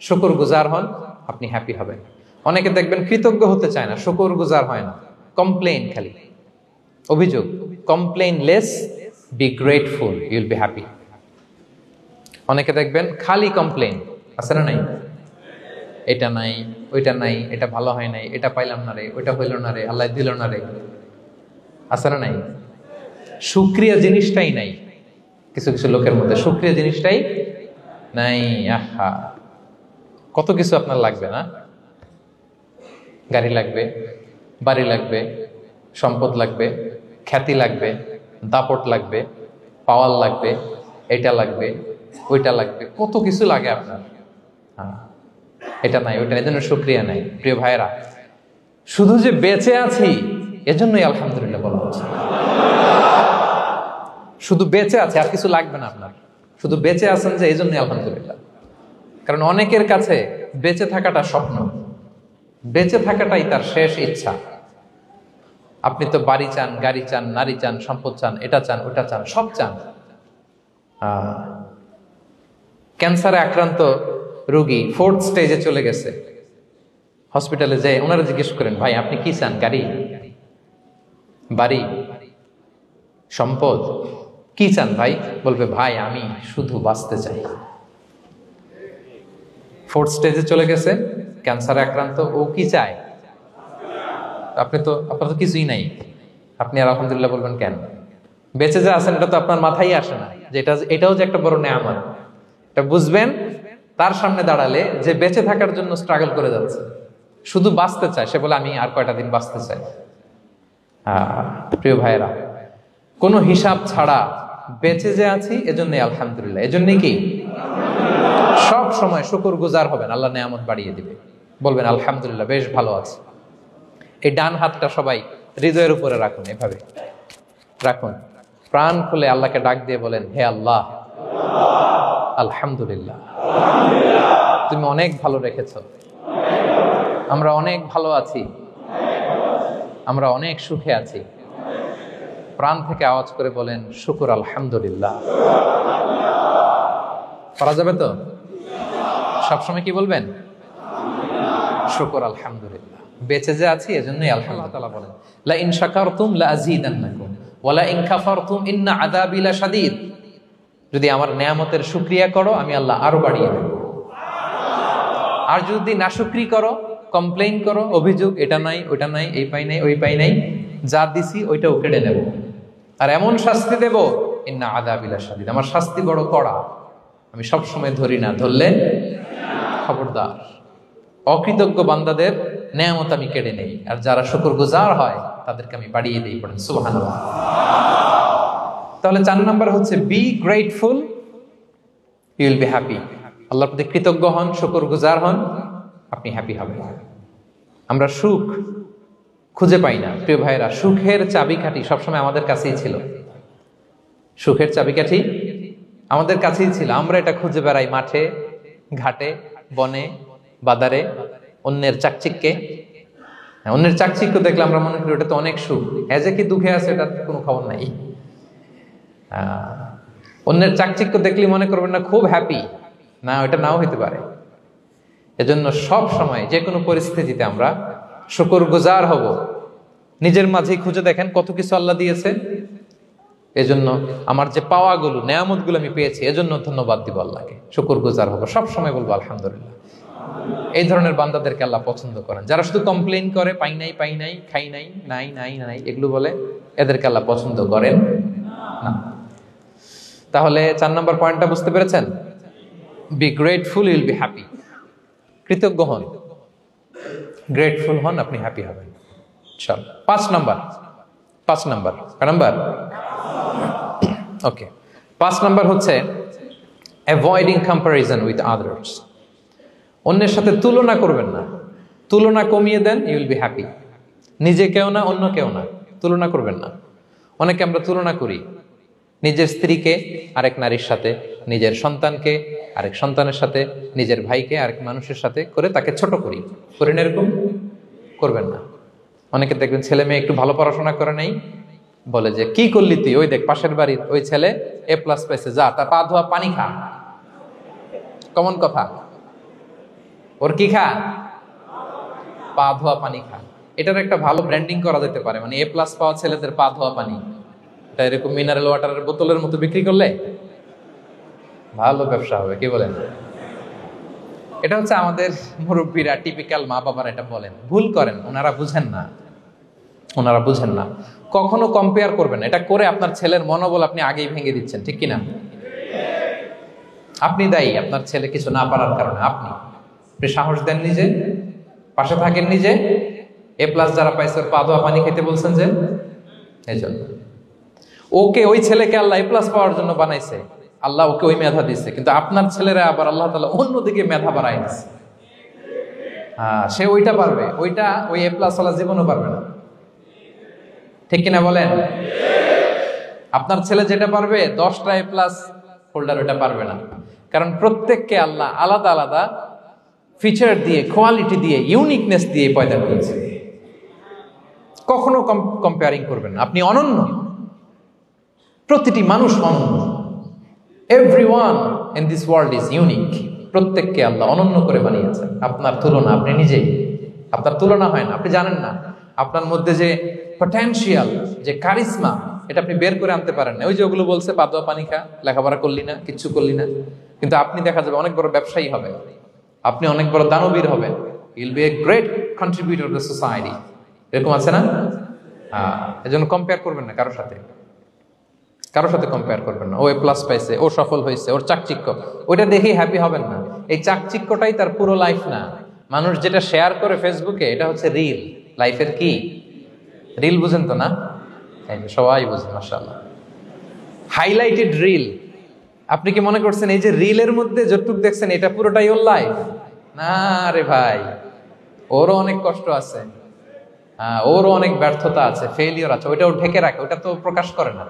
Speaker 1: শুকরগুজার হন, আপনি হ্যাপি হবেন। অনেকে দেখবেন কৃতজ্ঞ হতে চায় না, শুকরগুজার হয় না, কমপ্লেইন, খালি অভিযোগ। Complain less, be grateful, Yule be happy. অনেকে দেখবেন খালি কমপ্লেইন, আছে না নাই? এটা নাই, ওইটা নাই, এটা ভালো হয় নাই, এটা পাইলাম না রে, ওইটা হইল না রে, আল্লাহ দিল না রে, আছে না নাই? শুকরিয়া জিনিসটাই নাই কিছু কিছু লোকের মধ্যে, শুকরিয়া জিনিসটাই নাই। আহা, কত কিছু আপনার লাগবে না? গাড়ি লাগবে, বাড়ি লাগবে, সম্পদ লাগবে, খ্যাতি লাগবে, দাপট লাগবে, পাওয়ার লাগবে, এটা লাগবে, ওইটা লাগবে, কত কিছু লাগে আপনার। এটা নাই, ওইটা, এজন্য শুকরিয়া নাই। প্রিয় ভাইরা, শুধু যে বেঁচে আছি এজন্যই আলহামদুলিল্লাহ বলা হচ্ছে। শুধু বেঁচে আছে, আর কিছু লাগবে না আপনার। শুধু বেঁচে আছেন যে, এই জন্যই আলহামদুলিল্লাহ। কারণ অনেকের কাছে বেঁচে থাকাটা স্বপ্ন, বেঁচে থাকাটাই তার শেষ ইচ্ছা। আপনি তো বাড়ি চান, গাড়ি চান, নারী চান, সম্পদ চান, এটা চান, ওটা চান, সব চান। ক্যান্সারে আক্রান্ত রোগী 4th স্টেজে চলে গেছে, হসপিটালে যায়, ওনারা জিজ্ঞেস করেন, ভাই আপনি কি চান? গাড়ি, বাড়ি, সম্পদ, কি চান ভাই? বলবে, ভাই আমি শুধু বাঁচতে চাই। 4th স্টেজে চলে গেছে, ক্যান্সারে আক্রান্ত, ও কি চায়? আপনার তো কিছুই নাই, আপনি আর আলহামদুলিল্লাহ বলবেন কেন? বেঁচে যে আছেন এটা তো আপনার মাথায় আসে না যে এটাও যে একটা বড় নেয়ামত। এটা বুঝবেন তার সামনে দাঁড়ালে যে বেঁচে থাকার জন্য স্ট্রাগল করে যাচ্ছে, শুধু বাঁচতে চায়, সে বলে আমি আর কয়টা দিন বাঁচতে চাই। প্রিয় ভাইয়েরা, কোনো হিসাব ছাড়া বেঁচে যে আছি এজন্যই আলহামদুলিল্লাহ। এজন্যই কি সব সময় শুকরগুজার হবেন, আল্লাহ নেয়ামত বাড়িয়ে দিবে। বলবেন আলহামদুলিল্লাহ, বেশ ভালো আছে। এই ডান হাতটা সবাই হৃদয়ের উপরে রাখুন, এভাবে রাখুন, প্রাণ খুলে আল্লাহকে ডাক দিয়ে বলেন, হে আল্লাহ, আলহামদুলিল্লাহ, তুমি অনেক ভালো রেখেছ, আমরা অনেক ভালো আছি, আমরা অনেক সুখে আছি। প্রাণ থেকে আওয়াজ করে বলেন, শুকর আলহামদুলিল্লাহ। করা যাবে তো? সবসময় কি বলবেন? শুকর আলহামদুলিল্লাহ। বেঁচে যে আছি এজন্যই আলহামদুলিল্লাহ বলেন, লা ইন শাকারতুম লা আযীদান্নাকুম ওয়া লা ইন কাফারতুম ইন্না আযাবি লাশাদীদ। যদি আমার নেয়ামতের শুকরিয়া করো আমি আল্লাহ আরো বাড়িয়ে দেব, আর যদি নাশুকরি করো, কমপ্লেইন করো, অভিযোগ এটা নাই ওইটা নাই, এই পাই নাই ওই পাই নাই, যা দিছি ওইটাও কেড়ে নেব, আর এমন শাস্তি দেব ইন্না আযাবিলা শাদীদ, আমার শাস্তি বড় কড়া, আমি সব সময় ধরি না, ধরলে খবরদার। অকৃতজ্ঞ বান্দাদের নেয়ামত আমি কেড়ে নেই, আর যারা শুকরগুজার হয় তাদেরকে আমি বাড়িয়ে দিই। পড়েন সুবহানাল্লাহ। তাহলে 4 নাম্বার হচ্ছে be grateful, you will be happy. আল্লাহর প্রতি কৃতজ্ঞ হন, শুকরগুজার হন, আপনি হ্যাপি হবেন। আমরা সুখ খুঁজে পাই না প্রিয় ভাইরা, সুখের চাবিকাঠি সবসময় আমাদের কাছেই ছিল। সুখের চাবিকাঠি আমাদের কাছেই ছিল, আমরা এটা খুঁজে বেড়াই মাঠে ঘাটে বনে বাজারে, অন্যের চাকচিক্যে। অন্যের চাকচিক্য দেখলে আমরা মনে করি ওটা তো অনেক সুখ, যে কি দুঃখে আছে এটার কোনো খবর নাই। অন্যের চাকচিক্য দেখলে মনে করবেন না খুব হ্যাপি, না ওটা নাও হইতে পারে। এজন্য সব সময় যে কোনো পরিস্থিতিতে আমরা শুকরগুজার হব। নিজের মাঝেই খুঁজে দেখেন কত কিছু আল্লাহ দিয়েছে, এজন্য আমার যে পাওয়াগুলো নেয়ামতগুলো আমি পেয়েছি এজন্য ধন্যবাদ দিব আল্লাহকে, শুকরগুজার হব, সব সময় বলবো আলহামদুলিল্লাহ। এই ধরনের বান্দাদেরকে আল্লাহ পছন্দ করেন। যারা শুধু কমপ্লেইন করে পাই নাই পাই নাই, খাই নাই, নাই নাই নাই এগুলো বলে, এদেরকে আল্লাহ পছন্দ করেন না। তাহলে 4 নম্বর পয়েন্টটা বুঝতে পেরেছেন? Be grateful, you will be happy. কৃতজ্ঞ হন, গ্রেটফুল হন, আপনি হ্যাপি হবেন। চল 5 নাম্বার ওকে 5 নাম্বার হচ্ছে অ্যাভয়েডিং কম্প্যারিজন উইথ আদার্স। অন্যের সাথে তুলনা করবেন না, তুলনা কমিয়ে দেন, ইউ উইল বি হ্যাপি। নিজে কেউ না, অন্য কেউ না, তুলনা করবেন না। অনেকে আমরা তুলনা করি, নিজের স্ত্রীকে আরেক নারীর সাথে, নিজের সন্তানকে আরেক সন্তানের সাথে, নিজের ভাইকে আরেক মানুষের সাথে করে তাকে ছোট করি না, এরকম করবেন না। অনেকে দেখবেন ছেলে মেয়ে একটু ভালো পড়াশোনা করে নেই, বলে যে কি করলি তুই, ওই দেখ পাশের বাড়ির ওই ছেলে A+ পাইছে, যা তার পা ধোয়া পানি খা। কমন কথা, ওর কি খা, পা ধোয়া পানি খা। এটার একটা ভালো ব্র্যান্ডিং করা যেতে পারে, মানে A+ পাওয়া ছেলেদের পা ধোয়া পানি, এটা এরকম মিনারেল ওয়াটারের বোতলের মতো বিক্রি করলে ভালো ব্যবসা হবে, কি বলেন? এটা হচ্ছে আমাদের মুরব্বীরা, টিপিক্যাল মা বাবারা এটা বলেন, ভুল করেন, ওনারা বুঝেন না। কখনো কম্পেয়ার করবেন না, এটা করে আপনার ছেলের মনোবল আপনি আগেই ভেঙে দিচ্ছেন, ঠিক কিনা? আপনি দায়ী আপনার ছেলে কিছু না পারার কারণে। আপনি সাহস দেন নিজে, পাশে থাকেন নিজে। A+ যারা পাইছে ওর পা ধোয়া পানি খেতে বলছেন যে, এই জন্য ওকে, ওই ছেলেকে আল্লাহ A+ পাওয়ার জন্য বানাইছে, আল্লাহ ওকে ওই মেধা দিচ্ছে, কিন্তু আপনার ছেলেরা আবার আল্লাহ তাআলা অন্যদিকে মেধা বাড়াই দিচ্ছে। সে ওইটা পারবে, ওইটা ওই A+ ওয়ালা জীবনও পারবে না, ঠিক কিনা বলেন? আপনার ছেলে যেটা পারবে 10টা A+ হোল্ডার ওইটা পারবে না, কারণ প্রত্যেককে আল্লাহ আলাদা আলাদা ফিচার দিয়ে, কোয়ালিটি দিয়ে, ইউনিকনেস দিয়ে পয়দা করেছে। কখনো কম্পেয়ারিং করবেন না, আপনি অনন্য, প্রতিটি মানুষ অনন্য। Everyone in this world is unique. প্রত্যেককে আল্লাহ অনন্য করে বানিয়েছেন। আপনার তুলনা আপনি নিজেই, আপনার তুলনা হয় না, আপনি জানেন না আপনার মধ্যে যে পটেনশিয়াল, যে কারিশমা, এটা আপনি বের করে আনতে পারেন না। ওই যে ওগুলো বলছে পা ধোয়া পানি খা, লেখাপড়া করলি না, কিচ্ছু করলি না, কিন্তু আপনি দেখা যাবে অনেক বড় ব্যবসায়ী হবে, আপনি অনেক বড় দানবীর হবেন, you will be a great contributor to the society. এরকম আছে না? এজন্য কম্পেয়ার করবেন না কারোর সাথে কম্পেয়ার করবেন না। ও A+ পাইছে, ও সফল হয়েছে, ওর চাকচিক্য, ওইটা দেখেই হ্যাপি হবেন না। এই চাকচিক্যটাই তার পুরো লাইফ না। মানুষ যেটা শেয়ার করে ফেসবুকে, এটা হচ্ছে রিল, লাইফের কি রিল, বুঝেন তো না? সবাই বুঝেন, মাশাআল্লাহ। Highlighted reel. আপনি কি মনে করছেন এই যে রিলের মধ্যে যতটুকু দেখছেন এটা পুরোটাই ওর লাইফ? না রে ভাই, ওরও অনেক কষ্ট আছে, ওরও অনেক ব্যর্থতা আছে, ফেলিওর আছে, ওইটাও ঢেকে রাখে, ওটা তো প্রকাশ করে না।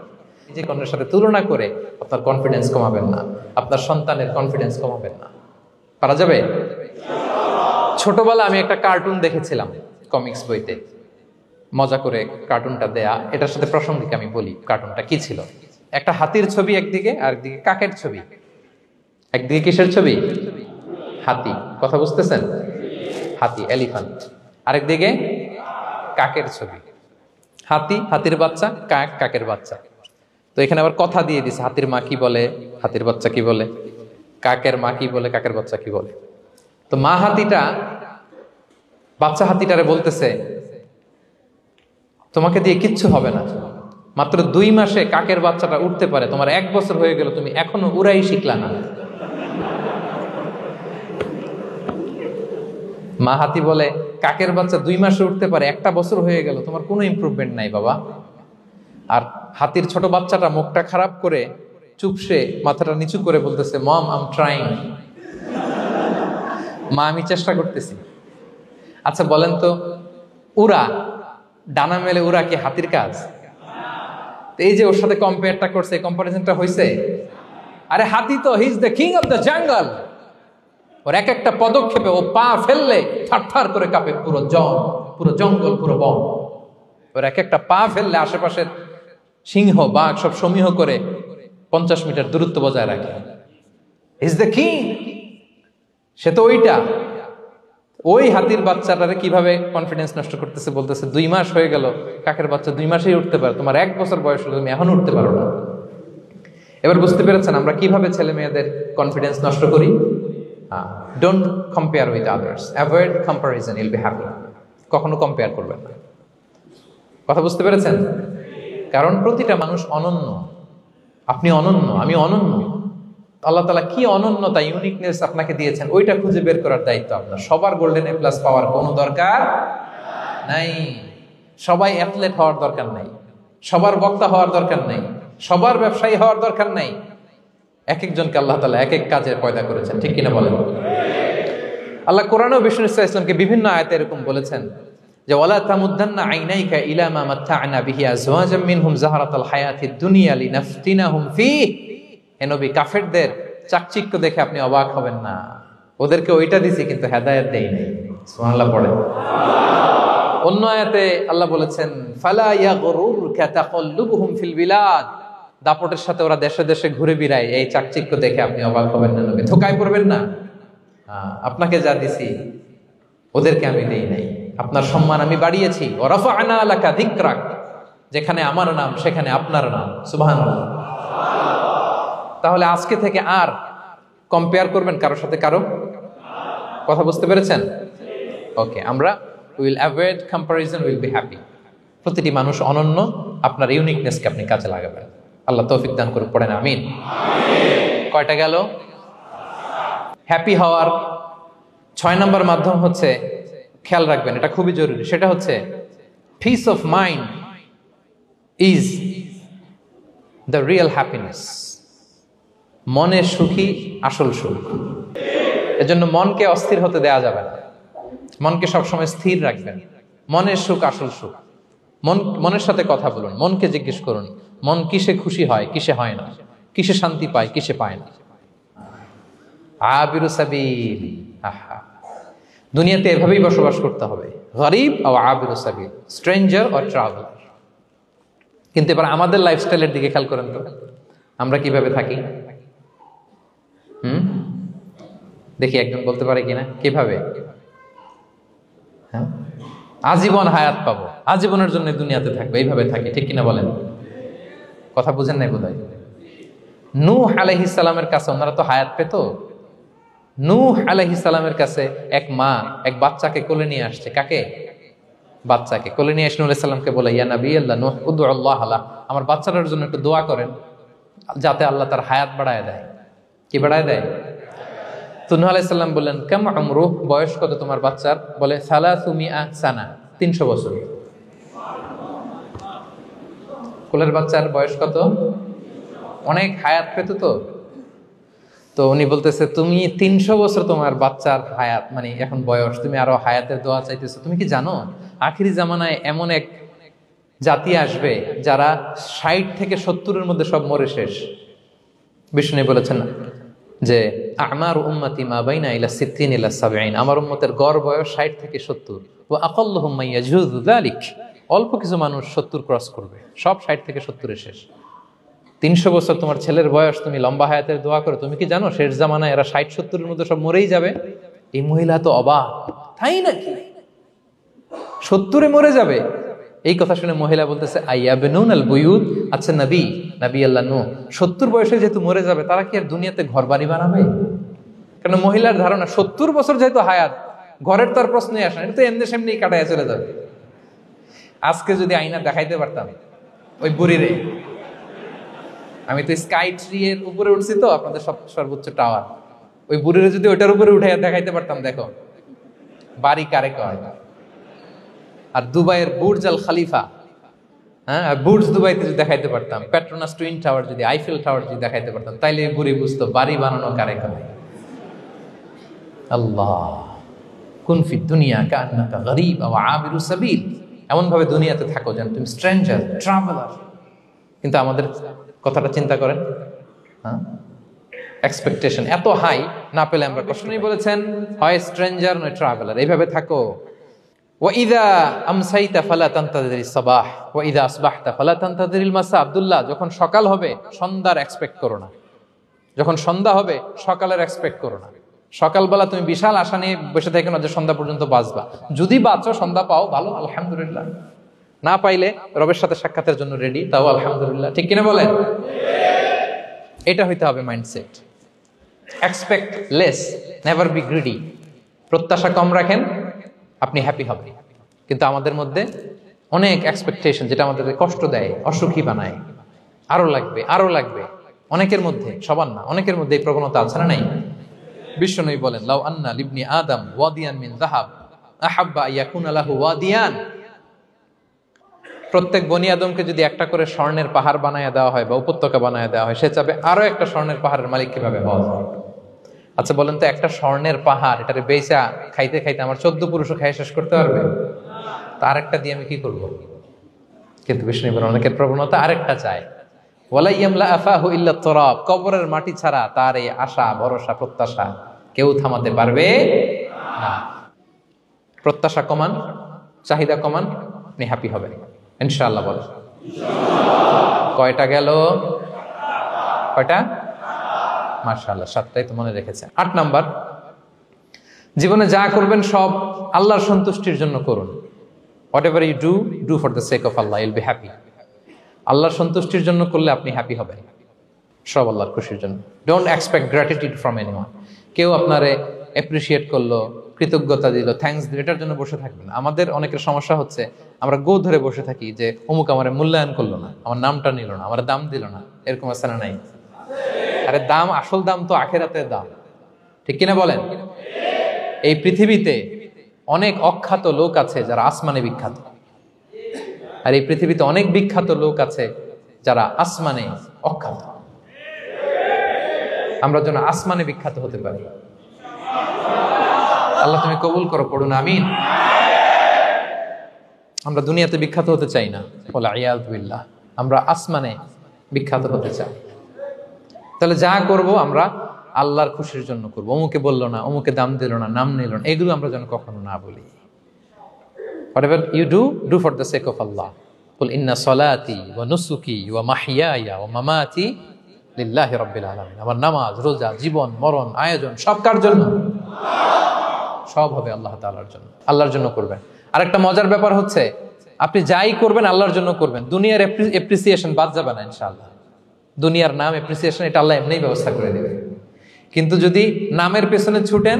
Speaker 1: নিজে অন্যের সাথে তুলনা করে আপনার কনফিডেন্স কমাবেন না, আপনার সন্তানের কনফিডেন্স কমাবেন না। পারা যাবে? ছোটবেলা আমি একটা কার্টুন দেখেছিলাম কমিক্স বইতে, মজা করে কার্টুনটা দেয়া। এটার সাথে প্রাসঙ্গিক আমি বলি কার্টুনটা কি ছিল। একটা হাতির ছবি একদিকে, আর একদিকে কাকের ছবি। একদিকে কিসের ছবি? হাতি। কথা বুঝতেছেন? হাতি, এলিফ্যান্ট। আরেকদিকে কাকের ছবি। হাতি, হাতির বাচ্চা, কাক, কাকের বাচ্চা। তো এখানে আবার কথা দিয়ে দিছে, হাতির মা কি বলে, হাতির বাচ্চা কি বলে, কাকের মা কি বলে, কাকের বাচ্চা কি বলে। তো মা হাতিটা বাচ্চা হাতিটারে বলতেছে, তোমাকে দিয়ে কিচ্ছু হবে না, মাত্র 2 মাসে কাকের বাচ্চাটা উঠতে পারে, তোমার 1 বছর হয়ে গেল, তুমি এখনো উড়াই শিখলা না। মা হাতি বলে, কাকের বাচ্চা 2 মাসে উঠতে পারে, 1টা বছর হয়ে গেল, তোমার কোনো ইমপ্রুভমেন্ট নাই বাবা। আর হাতির ছোট বাচ্চাটা মুখটা খারাপ করে চুপসে মাথাটা নিচু করে বলতেছে, মম আই এম ট্রাইং, মা আমি চেষ্টা করতেছি। আচ্ছা বলেন তো, উড়া, ডানা মেলে উড়া কি হাতির কাজ? এই যে ওর সাথে কম্পেয়ারটা করছে, কম্পারিজনটা হয়েছে। আরে হাতি তো he is the king of the jungle, ওর এক একটা পদক্ষেপে ও পা ফেললে থারথার করে কাঁপে পুরো জঙ্গল, পুরো বন। ওর এক একটা পা ফেললে আশেপাশের সিংহ বাঘ সব সমীহ করে 50 মিটার দূরত্ব বজায় রাখে। ইজ দ্য কিং, সে তো ওইটা। ওই হাতির বাচ্চাটারে কিভাবে কনফিডেন্স নষ্ট করতেছে, বলতেছে 2 মাস হয়ে গেল, কাকের বাচ্চা 2 মাসেই উঠতে পারে, তোমার 1 বছর বয়স হলো, তুমি এখন উঠতে পারো না। এবার বুঝতে পেরেছেন আমরা কিভাবে ছেলে মেয়েদের কনফিডেন্স নষ্ট করি? Don't compare with others, avoid comparison, Yule be happy. কখনো কম্পেয়ার করবেন না। কথা বুঝতে পেরেছেন? কারণ প্রতিটা মানুষ অনন্য। আপনি অনন্য, আমি অনন্য। আল্লাহ তাআলা কি অনন্যতা, ইউনিকনেস আপনাকে দিয়েছেন, ওইটা খুঁজে বের করার দায়িত্ব আপনার। সবার গোল্ডেন এ প্লাস পাওয়ার কোনো দরকার নাই, সবাই অ্যাথলেট হওয়ার দরকার নাই, সবার বক্তা হওয়ার দরকার নাই, সবার ব্যবসায়ী হওয়ার দরকার নাই। এক একজনকে আল্লাহ তাআলা এক এক কাজে পয়দা করেছেন, ঠিক কিনা বলেন? আল্লাহ কোরআনেও বিষ্ণু ইসলামকে বিভিন্ন আয়াতে এরকম বলেছেন যে ওয়ালা তামুদ্দান্না আইনাইকা ইলা মা মাত্তা'না বিহি আজওয়াজাম মিনহুম যাহরাতাল হায়াতিদ দুনিয়া লিনাফতিনাহুম ফীহ। হে নবী, কাফেরদের চাকচিক্য দেখে আপনি অবাক হবেন না, ওদেরকে ওইটা দিছি কিন্তু হেদায়েত দেই নাই। সুবহানাল্লাহ পড়েন। অন্য আয়াতে আল্লাহ বলেছেন ফালা ইয়াগরুরকা তাকাল্লুবুহুম ফিল বিলাদ, দাপটের সাথে ওরা দেশে দেশে ঘুরে বেড়ায়, এই চাকচিক্য দেখে আপনি অবাক হবেন না নবী, ধোঁকায় পড়বেন না। আপনাকে যা দিছি ওদেরকে আমি দেই নাই, আপনার সম্মান আমি বাড়িয়েছি। ওয়া রাফা'না লাকা যিকরাক, যেখানে আমার নাম সেখানে আপনার নাম। সুবহানাল্লাহ। তাহলে আজকে থেকে আর কম্পেয়ার করবেন কারোর সাথে কারো? কথা বুঝতে পেরেছেন? ওকে, আমরা will avoid comparison, will be happy. প্রতিটি মানুষ অনন্য, আপনার ইউনিকনেসকে আপনি কাজে লাগাবেন। আল্লাহ তৌফিক দান করুন, পড়েন আমিন। কয়টা গেল? হ্যাপি হওয়ার 6 নম্বর মাধ্যম হচ্ছে, খেয়াল রাখবেন এটা খুবই জরুরি, সেটা হচ্ছে piece of mind is the real happiness. মনের সুখী আসল সুখ। এজন্য মনকে অস্থির হতে দেয়া যাবে না, মনকে সবসময় স্থির রাখবেন। মনের সুখ আসল সুখ। মনের সাথে কথা বলুন, মনকে জিজ্ঞেস করুন মন কিসে খুশি হয়, কিসে হয় না, কিসে শান্তি পায়, কিসে পায় না। আবিরু সাবিল, আহা, দুনিয়াতে এভাবেই বসবাস করতে হবে, গরিব ও আবিরু সাবিল, স্ট্রেঞ্জার ও ট্রাভেলার। কিন্তু এবার আমাদের লাইফস্টাইলের দিকে খেয়াল করেন তো, আমরা কিভাবে থাকি। দেখি একজন বলতে পারে কিনা কিভাবে? হ্যাঁ, আজীবন হায়াত পাবো, আজীবনের জন্য দুনিয়াতে থাকবে, এইভাবে থাকি, ঠিক কিনা বলেন? কথা বুঝেন নাই বোধহয়। নূহ আলাইহিস সালামের কাছে ওনারা তো হায়াত পেত। নূহ আলাইহিস সালামের কাছে এক মা এক বাচ্চাকে কোলে নিয়ে আসছে। কাকে? বাচ্চাকে কোলে নিয়ে এসে নূহ আলাইহিস সালামকে বলে, ইয়া নবী আল্লাহ নূহ উদউ আল্লাহ আলা, আমার বাচ্চাটার জন্য একটু দোয়া করেন যাতে আল্লাহ তার হায়াত বাড়ায় দেয়। কি বাড়ায় দেয়? তো নূহ আলাইহিস সালাম বললেন কাম আমরুহ, বয়স কত তোমার বাচ্চার? বলে সালাসুমিআ সানা, 300 বছর। কোলের বাচ্চার বয়স কত? অনেক হায়াত পেত তো। তো উনি বলতেছে তুমি 300 বছর তোমার বাচ্চার হায়াত, মানে এখন বয়স, তুমি আরো হায়াতের দোয়া চাইতেছো। তুমি কি জানো আখিরি জামানায় এমন এক জাতি আসবে যারা 60 থেকে 70-এর মধ্যে সব মরে শেষ। বিষ্ণু বলেছেন যে আমার উম্মতি মা বাইনা ইলা 60 ইলা 70, আমার উম্মতের গড় বয়স 60 থেকে 70। ওয়া আকাল্লুহুম মান ইয়াজুযু যালিক, অল্প কিছু মানুষ 70 ক্রস করবে, সব 60 থেকে 70-এ শেষ। 300 বছর তোমার ছেলের বয়স, তুমি লম্বা হায়াতের দোয়া করো, তুমি কি জানো শেষ জামানায় এরা 60-70-এর মধ্যে সব মরেই যাবে? এই মহিলা তো অবাক, তাই নাকি 70-এ মরে যাবে? এই কথা শুনে মহিলা বলতেছে আইয়াবনুন আল বুয়ুত, আচ্ছা নবী আল্লাহ নূহ 70 বয়সে যেহেতু মরে যাবে, তারা কি আর দুনিয়াতে ঘর বাড়ি বানাবে? কারণ মহিলার ধারণা 70 বছর যেহেতু হায়াত, ঘরের তো আর প্রশ্নই আসে না, এটা তো এমনি সেমনি কাটায় চলে যাবে। আজকে যদি আয়না দেখাইতে পারতাম ওই বুড়িরে, আমি তো স্কাই ট্রি এর উপরে উঠছি, তো আপনাদের সর্বোচ্চ টাওয়ার, ওই বুড়িরে যদি ওইটার উপরে উঠে দেখাইতে পারতাম, দেখো বাড়ি কারে কয়। আর দুবাইয়ের বুর্জ আল খালিফা, হ্যাঁ, বুর্জ দুবাইতে যদি দেখাইতে পারতাম, পেট্রোনাস টুইন টাওয়ার যদি, আইফেল টাওয়ার যদি দেখাইতে পারতাম, তাইলে বুড়ি বুঝতো বাড়ি বানানো কারে কয়। আল্লাহ, কুন ফি দুনিয়া কান্নাকা গরীব আও আবিরু সাবিল, এমন ভাবে দুনিয়াতে থাকো যেন তুমি স্ট্রেঞ্জার, ট্রাভেলার। কিন্তু আমাদের কথাটা চিন্তা করেন, হ্যাঁ, এক্সপেকটেশন এত হাই, না পেলে আমরা কষ্ট নেই। বলেছেন হয় স্ট্রেঞ্জার নয় ট্রাভেলার, এইভাবে থাকো। ওয়াইদা আমসাইতা ফালা তানতাযিরিস সাবাহ ওয়াইদা আসবাহতা ফালা তানতাযিরিল মাসা। আব্দুল্লাহ, যখন সকাল হবে সন্ধ্যার এক্সপেক্ট করো না, যখন সন্ধ্যা হবে সকালের এক্সপেক্ট করো না। সকালবেলা তুমি বিশাল আশা নিয়ে বসে থাকো না যে সন্ধ্যা পর্যন্ত বাঁচবা। যদি বাঁচো, সন্ধ্যা পাও, ভালো, আলহামদুলিল্লাহ। না পাইলে রবের সাথে সাক্ষাতের জন্য রেডি, তাও আলহামদুলিল্লাহ। ঠিক কিনা বলেন? এটা হইতে হবে mindset. Expect less, never be greedy. প্রত্যাশা কম রাখেন, আপনি হ্যাপি হবেন। কিন্তু আমাদের মধ্যে অনেক এক্সপেকটেশন, যেটা আমাদের কষ্ট দেয়, অসুখী বানায়। আরো লাগবে, আরো লাগবে। অনেকের মধ্যে, সবার না, অনেকের মধ্যে এই প্রবণতা আছে না? নাই? বিশ্বনবী বলেন, লাউ আন্না লিবনি আদম ওয়াদিয়ান মিন যাহাব আহাব্বা আইয়াকুনা লাহু ওয়াদিয়ান। প্রত্যেক বনি আদমকে যদি একটা করে স্বর্ণের পাহাড় বানায় দেওয়া হয় বা উপত্যকা বানায় দেওয়া হয়, সে চাবে আরো একটা স্বর্ণের পাহাড়ের মালিক কিভাবে হওয়া যায়। আচ্ছা বলেন তো, একটা স্বর্ণের পাহাড়, এটারে বেচা খাইতে খাইতে আমার 14 পুরুষও খাই শেষ করতে পারবে? তার একটা দিয়ে আমি কি করব? কিন্তু বিষ্ণু বলেন, অনেকের প্রবণতা আরেকটা চায়। ওয়ালা ইয়ামলা আফাহু ইল্লা তুরাব। কবরের মাটি ছাড়া তার এই আশা, ভরসা, প্রত্যাশা কেউ থামাতে পারবে না। প্রত্যাশা কমান, চাহিদা কমান, আপনি হ্যাপি হবেন ইনশাআল্লাহ। বলেন কয়টা গেল? কয়টা? মাশাআল্লাহ, 7টাই তো মনে রেখেছেন। 8 নাম্বার, জীবনে যা করবেন সব আল্লাহর সন্তুষ্টির জন্য করুন। Whatever you do for the sake of Allah, you'll be happy. আল্লাহর সন্তুষ্টির জন্য করলে আপনি হ্যাপি হবেন, সব আল্লাহর খুশির জন্য। Don't expect gratitude from anyone. কেউ আপনারে অ্যাপ্রিসিয়েট করলো, কৃতজ্ঞতা দিল, থ্যাঙ্কস দিল, এটার জন্য বসে থাকবেন। আমাদের অনেকের সমস্যা হচ্ছে, আমরা গো ধরে বসে থাকি যে অমুক আমার মূল্যায়ন করলো না, আমার নামটা নিল না, আমার দাম দিল না। এরকম আছে না? নাই? আরে দাম, আসল দাম তো আখিরাতের দাম। ঠিক কিনা বলেন? এই পৃথিবীতে অনেক অখ্যাত লোক আছে যারা আসমানে বিখ্যাত, আর এই পৃথিবীতে অনেক বিখ্যাত লোক আছে যারা আসমানে অখ্যাত। আমরা যেন আসমানে বিখ্যাত হতে পারি। আল্লাহ তুমি কবুল করো, পড়ুন আমিন। আমরা দুনিয়াতে বিখ্যাত হতে চাই না, বলে আয়াযু বিল্লাহ, আমরা আসমানে বিখ্যাত হতে চাই। তাহলে যা করব আমরা আল্লাহর খুশির জন্য করব। অমুকে বললো না, অমুকে দাম দিল না, নাম নিল না, এগুলো আমরা যেন কখনো না বলি। Whatever you do for the sake of Allah. Qul inna salati wa nusuki wa mahyaya wa mamati lillahi rabbil alamin. আমার নামাজ, রোজা, জীবন, মরণ, আয়োজন সব কার জন্য? সব হবে আল্লাহ তাআলার জন্য। আল্লাহর জন্য করবেন। আরেকটা মজার ব্যাপার হচ্ছে, আপনি যাই করবেন আল্লাহর জন্য করবেন। দুনিয়ার অ্যাপ্রিসিয়েশন বাদ যাবে না ইনশাআল্লাহ। দুনিয়ার নাম, অ্যাপ্রিসিয়েশন, এটা আল্লাহ এমনিই ব্যবস্থা করে দেবে। কিন্তু যদি নামের পেছনে ছুটেন,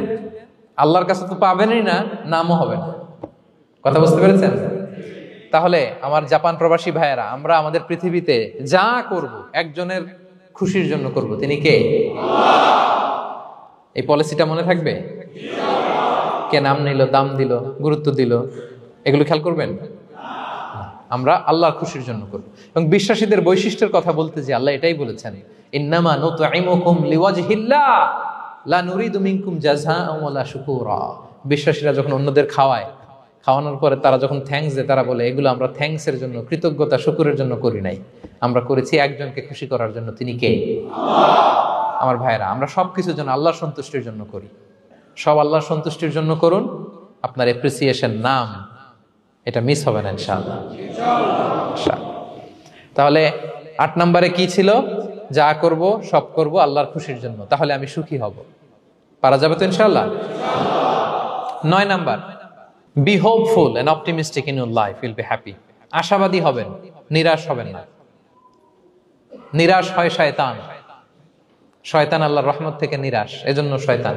Speaker 1: আল্লাহর কাছে তো পাবেনই না, নামও হবে না। কথা বুঝতে পেরেছেন? তাহলে আমার জাপান প্রবাসী ভাইয়েরা, আমরা আমাদের পৃথিবীতে যা করব একজনের খুশির জন্য করব। তিনি কে? এই পলিসিটা মনে থাকবে? কে নাম নিল, দাম দিল, গুরুত্ব দিল, এগুলো খেয়াল করবেন। আমরা আল্লাহর খুশির জন্য করব। এবং বিশ্বাসীদের বৈশিষ্ট্যের কথা বলতে যে আল্লাহ এটাই বলেছেন, ইন্নামা নুতঈমুকুম লিওয়াজহিল্লাহ লা নুরিদু মিনকুম জাযাআন ওয়ালা শুকুরা। বিশ্বাসীরা যখন অন্যদের খাওয়ানোর পরে তারা যখন থ্যাঙ্কস দেয়, তারা বলে এগুলো আমরা থ্যাঙ্কসের জন্য, কৃতজ্ঞতা, শুকরের জন্য করি নাই, আমরা করেছি একজনকে খুশি করার জন্য। তিনি কে? আমার ভাইয়েরা, আমরা সবকিছুর জন্য আল্লাহর সন্তুষ্টির জন্য করি। সব আল্লাহর সন্তুষ্টির জন্য করুন। আপনার অ্যাপ্রিসিয়েশন, নাম, এটা মিস হবে না ইনশাআল্লাহ। তাহলে 8 নম্বরে কি ছিল? যা করব সব করব আল্লাহর খুশির জন্য, তাহলে আমি সুখী হব। পারা যাবে তো ইনশাআল্লাহ? 9 number, be hopeful and optimistic in your life, you'll be happy. আশাবাদী হবেন, নিরাশ হবেন না। নিরাশ হয় শয়তান, শয়তান আল্লাহর রহমত থেকে নিরাশ, এজন্য শয়তান।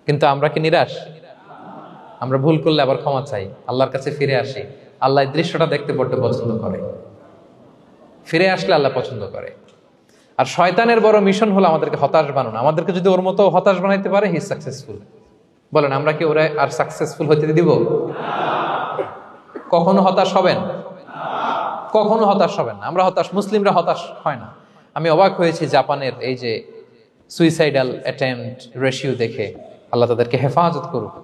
Speaker 1: কিন্তু আমরা কি নিরাশ? আমরা ভুল করলে আবার ক্ষমা চাই, আল্লাহর কাছে ফিরে আসি। আল্লাহ এই দৃশ্যটা দেখতে বড্ড পছন্দ করে, ফিরে আসলে আল্লাহ পছন্দ করে। আর শয়তানের বড় মিশন হলো আমাদেরকে হতাশ বানানো। আমাদেরকে যদি ওর মতো হতাশ বানাইতে পারে, হি সাকসেসফুল। বলেন, আমরা কি ওরা আর সাকসেসফুল হতে দিব? কখনো হতাশ হবেন? কখনো হতাশ হবেন না। আমরা হতাশ, মুসলিমরা হতাশ হয় না। আমি অবাক হয়েছি জাপানের এই যে সুইসাইডাল অ্যাটেম্পট রেশিও দেখে। আল্লাহ তাদেরকে হেফাজত করুক,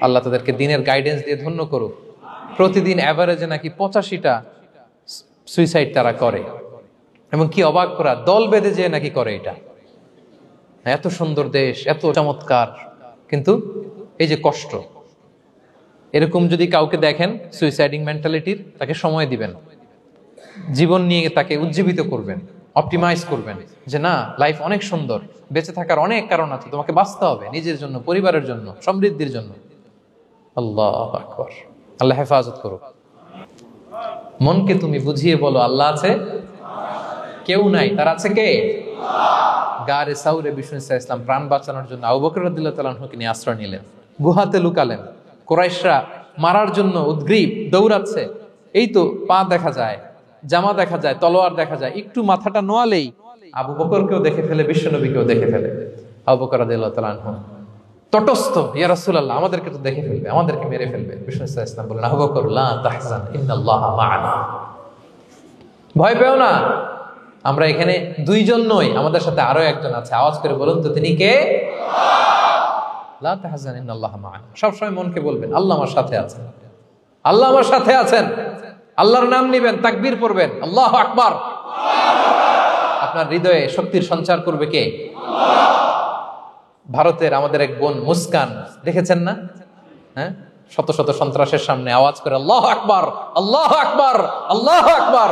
Speaker 1: আল্লাহ তাদেরকে দিনের গাইডেন্স দিয়ে ধন্য করুক। প্রতিদিন অ্যাভারেজে নাকি 85টা সুইসাইড তারা করে, এবং কি অবাক করা, দল বেঁধে যেয়ে নাকি করে এটা। এত সুন্দর দেশ, এত চমৎকার, কিন্তু এই যে কষ্ট। এরকম যদি কাউকে দেখেন সুইসাইডিং মেন্টালিটির, তাকে সময় দিবেন, জীবন নিয়ে তাকে উজ্জীবিত করবেন, অপটিমাইজ করবেন যে না, লাইফ অনেক সুন্দর, বেঁচে থাকার অনেক কারণ আছে, তোমাকে বাঁচতে হবে নিজের জন্য, পরিবারের জন্য, সমৃদ্ধির জন্য। আল্লাহু আকবার। আল্লাহ হেফাজত করুক। মনকে তুমি বুঝিয়ে বলো আল্লাহ আছে, কেউ নাই, তার আছে কে? গারে সাউরে বিষ্ণু ইসলাম প্রাণ বাঁচানোর জন্য আবু বকর রাদিয়াল্লাহু তাআলা আনহুকে নিয়ে আশ্রয় নিলেন, গুহাতে লুকালেন। কুরাইশরা মারার জন্য উদ্গ্রীব, দৌড়াচ্ছে। এই তো পা দেখা যায়, জামা দেখা যায়, তলোয়ার দেখা যায়, একটু মাথাটা নোয়ালেই আবু বকরকেও দেখে ফেলে, বিশ্বনবীকেও দেখে ফেলে। আবু বকর রাদিয়াল্লাহু তাআলা আনহু তটস্থ, ইয়া রাসূলুল্লাহ, আমাদেরকে তো দেখে ফেলবে, আমাদেরকে মেরে ফেলবে। বিষ্ণু ইসলাম বললেন, আবু বকর লা তাহজান ইন্নাল্লাহা মা'ানা, ভয় পেও না, আমরা এখানে দুইজন নই, আমাদের সাথে আরো একজন আছে। আওয়াজ করে বলুন তো, তিনি কে? লা তাহজান ইন্নাল্লাহা মা'ানা। সবসময় মনকে বলবেন আল্লাহ আমার সাথে আছেন, আল্লাহ আমার সাথে আছেন। আল্লাহর নাম নিবেন, তাকবীর পড়বেন, আল্লাহু আকবার। আপনার হৃদয়ে শক্তির সঞ্চার করবে কে? ভারতের আমাদের এক বোন মুস্কান, দেখেছেন না? হ্যাঁ, শত শত সন্ত্রাসের সামনে আওয়াজ করে আল্লাহু আকবার, আল্লাহু আকবার, আল্লাহু আকবার।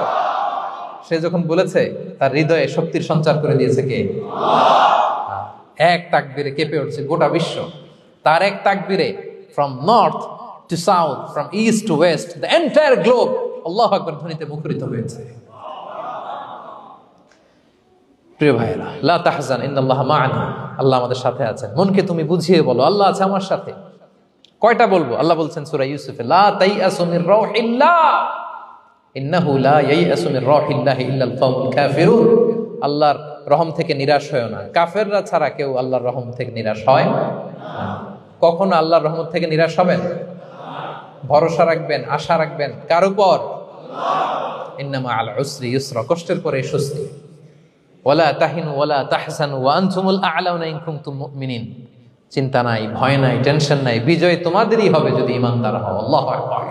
Speaker 1: সে যখন বলেছে, তার হৃদয়ে শক্তির সঞ্চার করে দিয়েছে কে? এক তাকবীরে কেঁপে উঠছে গোটা বিশ্ব। তার এক তাকবীরে from north to south, from east to west, the entire globe আল্লাহু আকবার ধ্বনিতে মুখরিত হয়েছে। প্রিয় ভাইরা, লা তাহজান ইন্নাল্লাহা মা'ানা, আল্লাহ আমাদের সাথে আছেন। মনকে তুমি বুঝিয়ে বলো আল্লাহ আছে আমার সাথে। কয়টা বলবো? আল্লাহ বলছেন সূরা ইউসুফে, লা তাইয়াসু মির রাউহিল্লাহ ইন্নাহু লা ইয়াইয়াসু মির রাউহিল্লাহি ইল্লাল কওমুল কাফিরুন। আল্লাহর রহম থেকে নিরাশ হয়ো না, কাফেররা ছাড়া কেউ আল্লাহর রহম থেকে নিরাশ হয় না। কখন আল্লাহর রহমত থেকে নিরাশ হবেন? ভরসা রাখবেন, আশা রাখবেন কার উপর? ইন্নামা আল উসরি ইউসরা, কষ্টের পরে স্বস্তি। ওয়ালা তাহিনু ওয়ালা তাহজানু ওয়া আনতুমুল আ'লাউনা ইন কুনতুম মুমিনিন। চিন্তা নাই, ভয় নাই, টেনশন নাই, বিজয় তোমাদেরই হবে যদি ঈমানদার হও। আল্লাহু আকবার।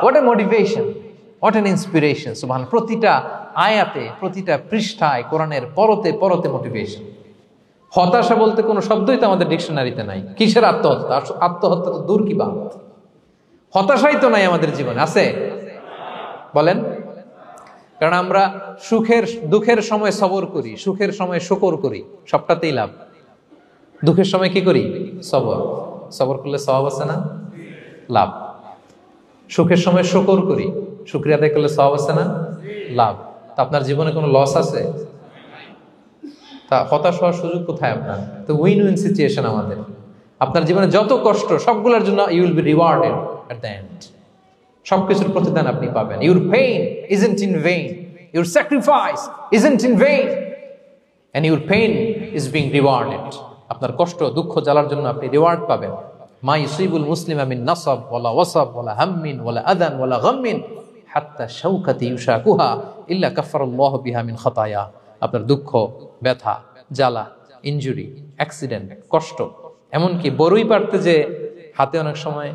Speaker 1: What a motivation, what an inspiration. সুবহানাল্লাহ। প্রতিটা আয়াতে, প্রতিটা পৃষ্ঠায় কোরআনের পরতে পরতে মোটিভেশন। হতাশা বলতে কোনো শব্দই তো আমাদের ডিকশনারিতে নাই। কিসের আত্মহত্যা? আত্মহত্যা তো দূর কি বাত, হতাশাই তো নাই আমাদের জীবনে। আছে? বলেন। কারণ আমরা সুখের দুঃখের সময় সবর করি, সুখের সময় শুকর করি, সবটাতেই লাভ। দুঃখের সময় কি করি? সবর। সবর করলে সওয়াব আছে না? লাভ। সুখের সময় শুকর করি, শুকরিয়া আদায় করলে সওয়াব আছে না? লাভ। তা আপনার জীবনে কোনো লস আছে? তা হতাশ হওয়ার সুযোগ কোথায় আপনার? তো উইন উইন সিচুয়েশন আমাদের। আপনার জীবনে যত কষ্ট, সবগুলোর জন্য you will be rewarded at the end. সবকিছুর প্রতিদান আপনি পাবেন। Your pain isn't in vain, your sacrifice isn't in vain, and your pain is being rewarded. আপনার কষ্ট, দুঃখ জ্বালার জন্য আপনি রিওয়ার্ড পাবেন। মা ইউসিবুল মুসলিমা মিন নাসাব ওয়ালা ওয়াসাব ওয়ালা হাম্মিন ওয়ালা আদান ওয়ালা গাম্মিন হাত্তা শাওকাতি ইউশাকুহা ইল্লা কাফারাল্লাহু বিহা মিন খাতায়া। আপনার দুঃখ, ব্যথা, জ্বালা, ইনজুরি, অ্যাক্সিডেন্ট, কষ্ট, এমনকি বড়ই পারতে যে হাতে অনেক সময়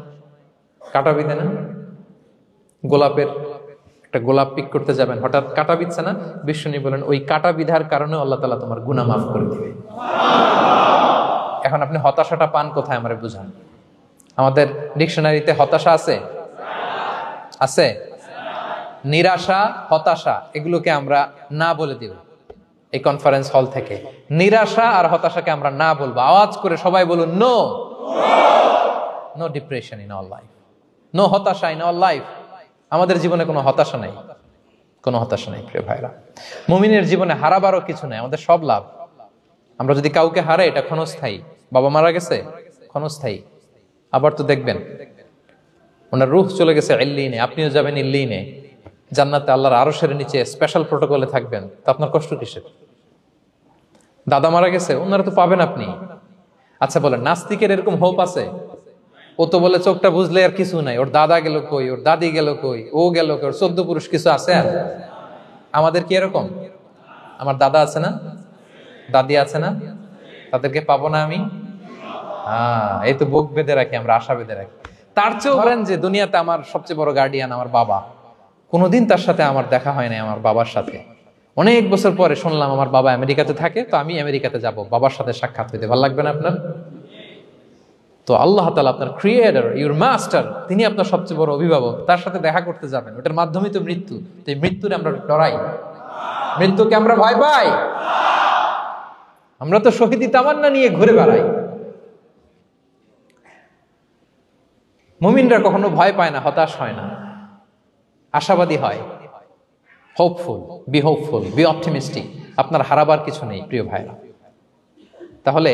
Speaker 1: কাটা বিঁধে না, গোলাপের একটা গোলাপ পিক করতে যাবেন, হঠাৎ কাটা বিঁধছে না, বিষ্ণু বলেন ওই কাটা বিধার কারণে আল্লাহ তাআলা তোমার গুনাহ মাফ করে দিবে। এখন আপনি হতাশাটা পান কোথায় আমারে বুঝান। আমাদের ডিকশনারিতে হতাশা আছে? আছে? নিরাশা, হতাশা এগুলোকে আমরা না বলে দিব এই কনফারেন্স হল থেকে। নিরাশা আর হতাশাকে আমরা না বলবো। আওয়াজ করে সবাই বলুন, no no depression in our life, no হতাশা ইন আওয়ার লাইফ। আমাদের জীবনে কোনো হতাশা নাই, কোনো হতাশা নাই প্রিয় ভাইরা। মুমিনের জীবনে হারাবারও কিছু নাই, আমাদের সব লাভ। আমরা যদি কাউকে হারাই এটা ক্ষণস্থায়ী। বাবা মারা গেছে, ক্ষণস্থায়ী। আবার তো দেখবেন ওনার রূহ চলে গেছে ইল্লিনে, আপনিও যাবেন ইল্লিনে, জান্নাতে আল্লাহর আরশের নিচে স্পেশাল প্রোটোকলে থাকবেন। তো আপনার কষ্ট কিসের? দাদা মারা গেছে, ওনারা তো পাবেন আপনি। আচ্ছা বলেন, নাস্তিকের এরকম হোপ আছে? ও তো বলে চোখটা বুঝলে আর কিছু নাই, ওর দাদা গেল কই, ওর দাদি গেল কই, ও গেল কই, ওর 14 পুরুষ কিছু আছে আর? আমাদের কি এরকম? আমার দাদা আছে না, দাদি আছে না, তাদেরকে পাবো না আমি? এই তো বুক বেঁধে রাখি আমরা, আশা বেঁধে রাখি। তার চেয়েও বলেন যে দুনিয়াতে আমার সবচেয়ে বড় গার্ডিয়ান আমার বাবা, কোনোদিন তার সাথে আমার দেখা হয় নাই, আমার বাবার সাথে। অনেক বছর পরে শুনলাম আমার বাবা আমেরিকাতে থাকে, তো আমি আমেরিকাতে যাব বাবার সাথে সাক্ষাৎ হইতে। ভালো লাগবে না আপনার? তো আল্লাহ তাআলা আপনার ক্রিয়েটর, ইউর মাস্টার, তিনি আপনার সবচেয়ে বড় অভিভাবক, তার সাথে দেখা করতে যাবেন। ওটার মাধ্যমেই তো মৃত্যু। তো এই মৃত্যুরে আমরা ডরাই, মৃত্যুকে আমরা ভয় পাই। আমরা তো শহীদি তামান্না নিয়ে ঘুরে বেড়াই। মুমিনরা কখনো ভয় পায় না, হতাশ হয় না, আশাবাদী হয়। Hopeful, B hopeful, B optimistic. আপনার হারাবার কিছু নেই প্রিয় ভাইরা। তাহলে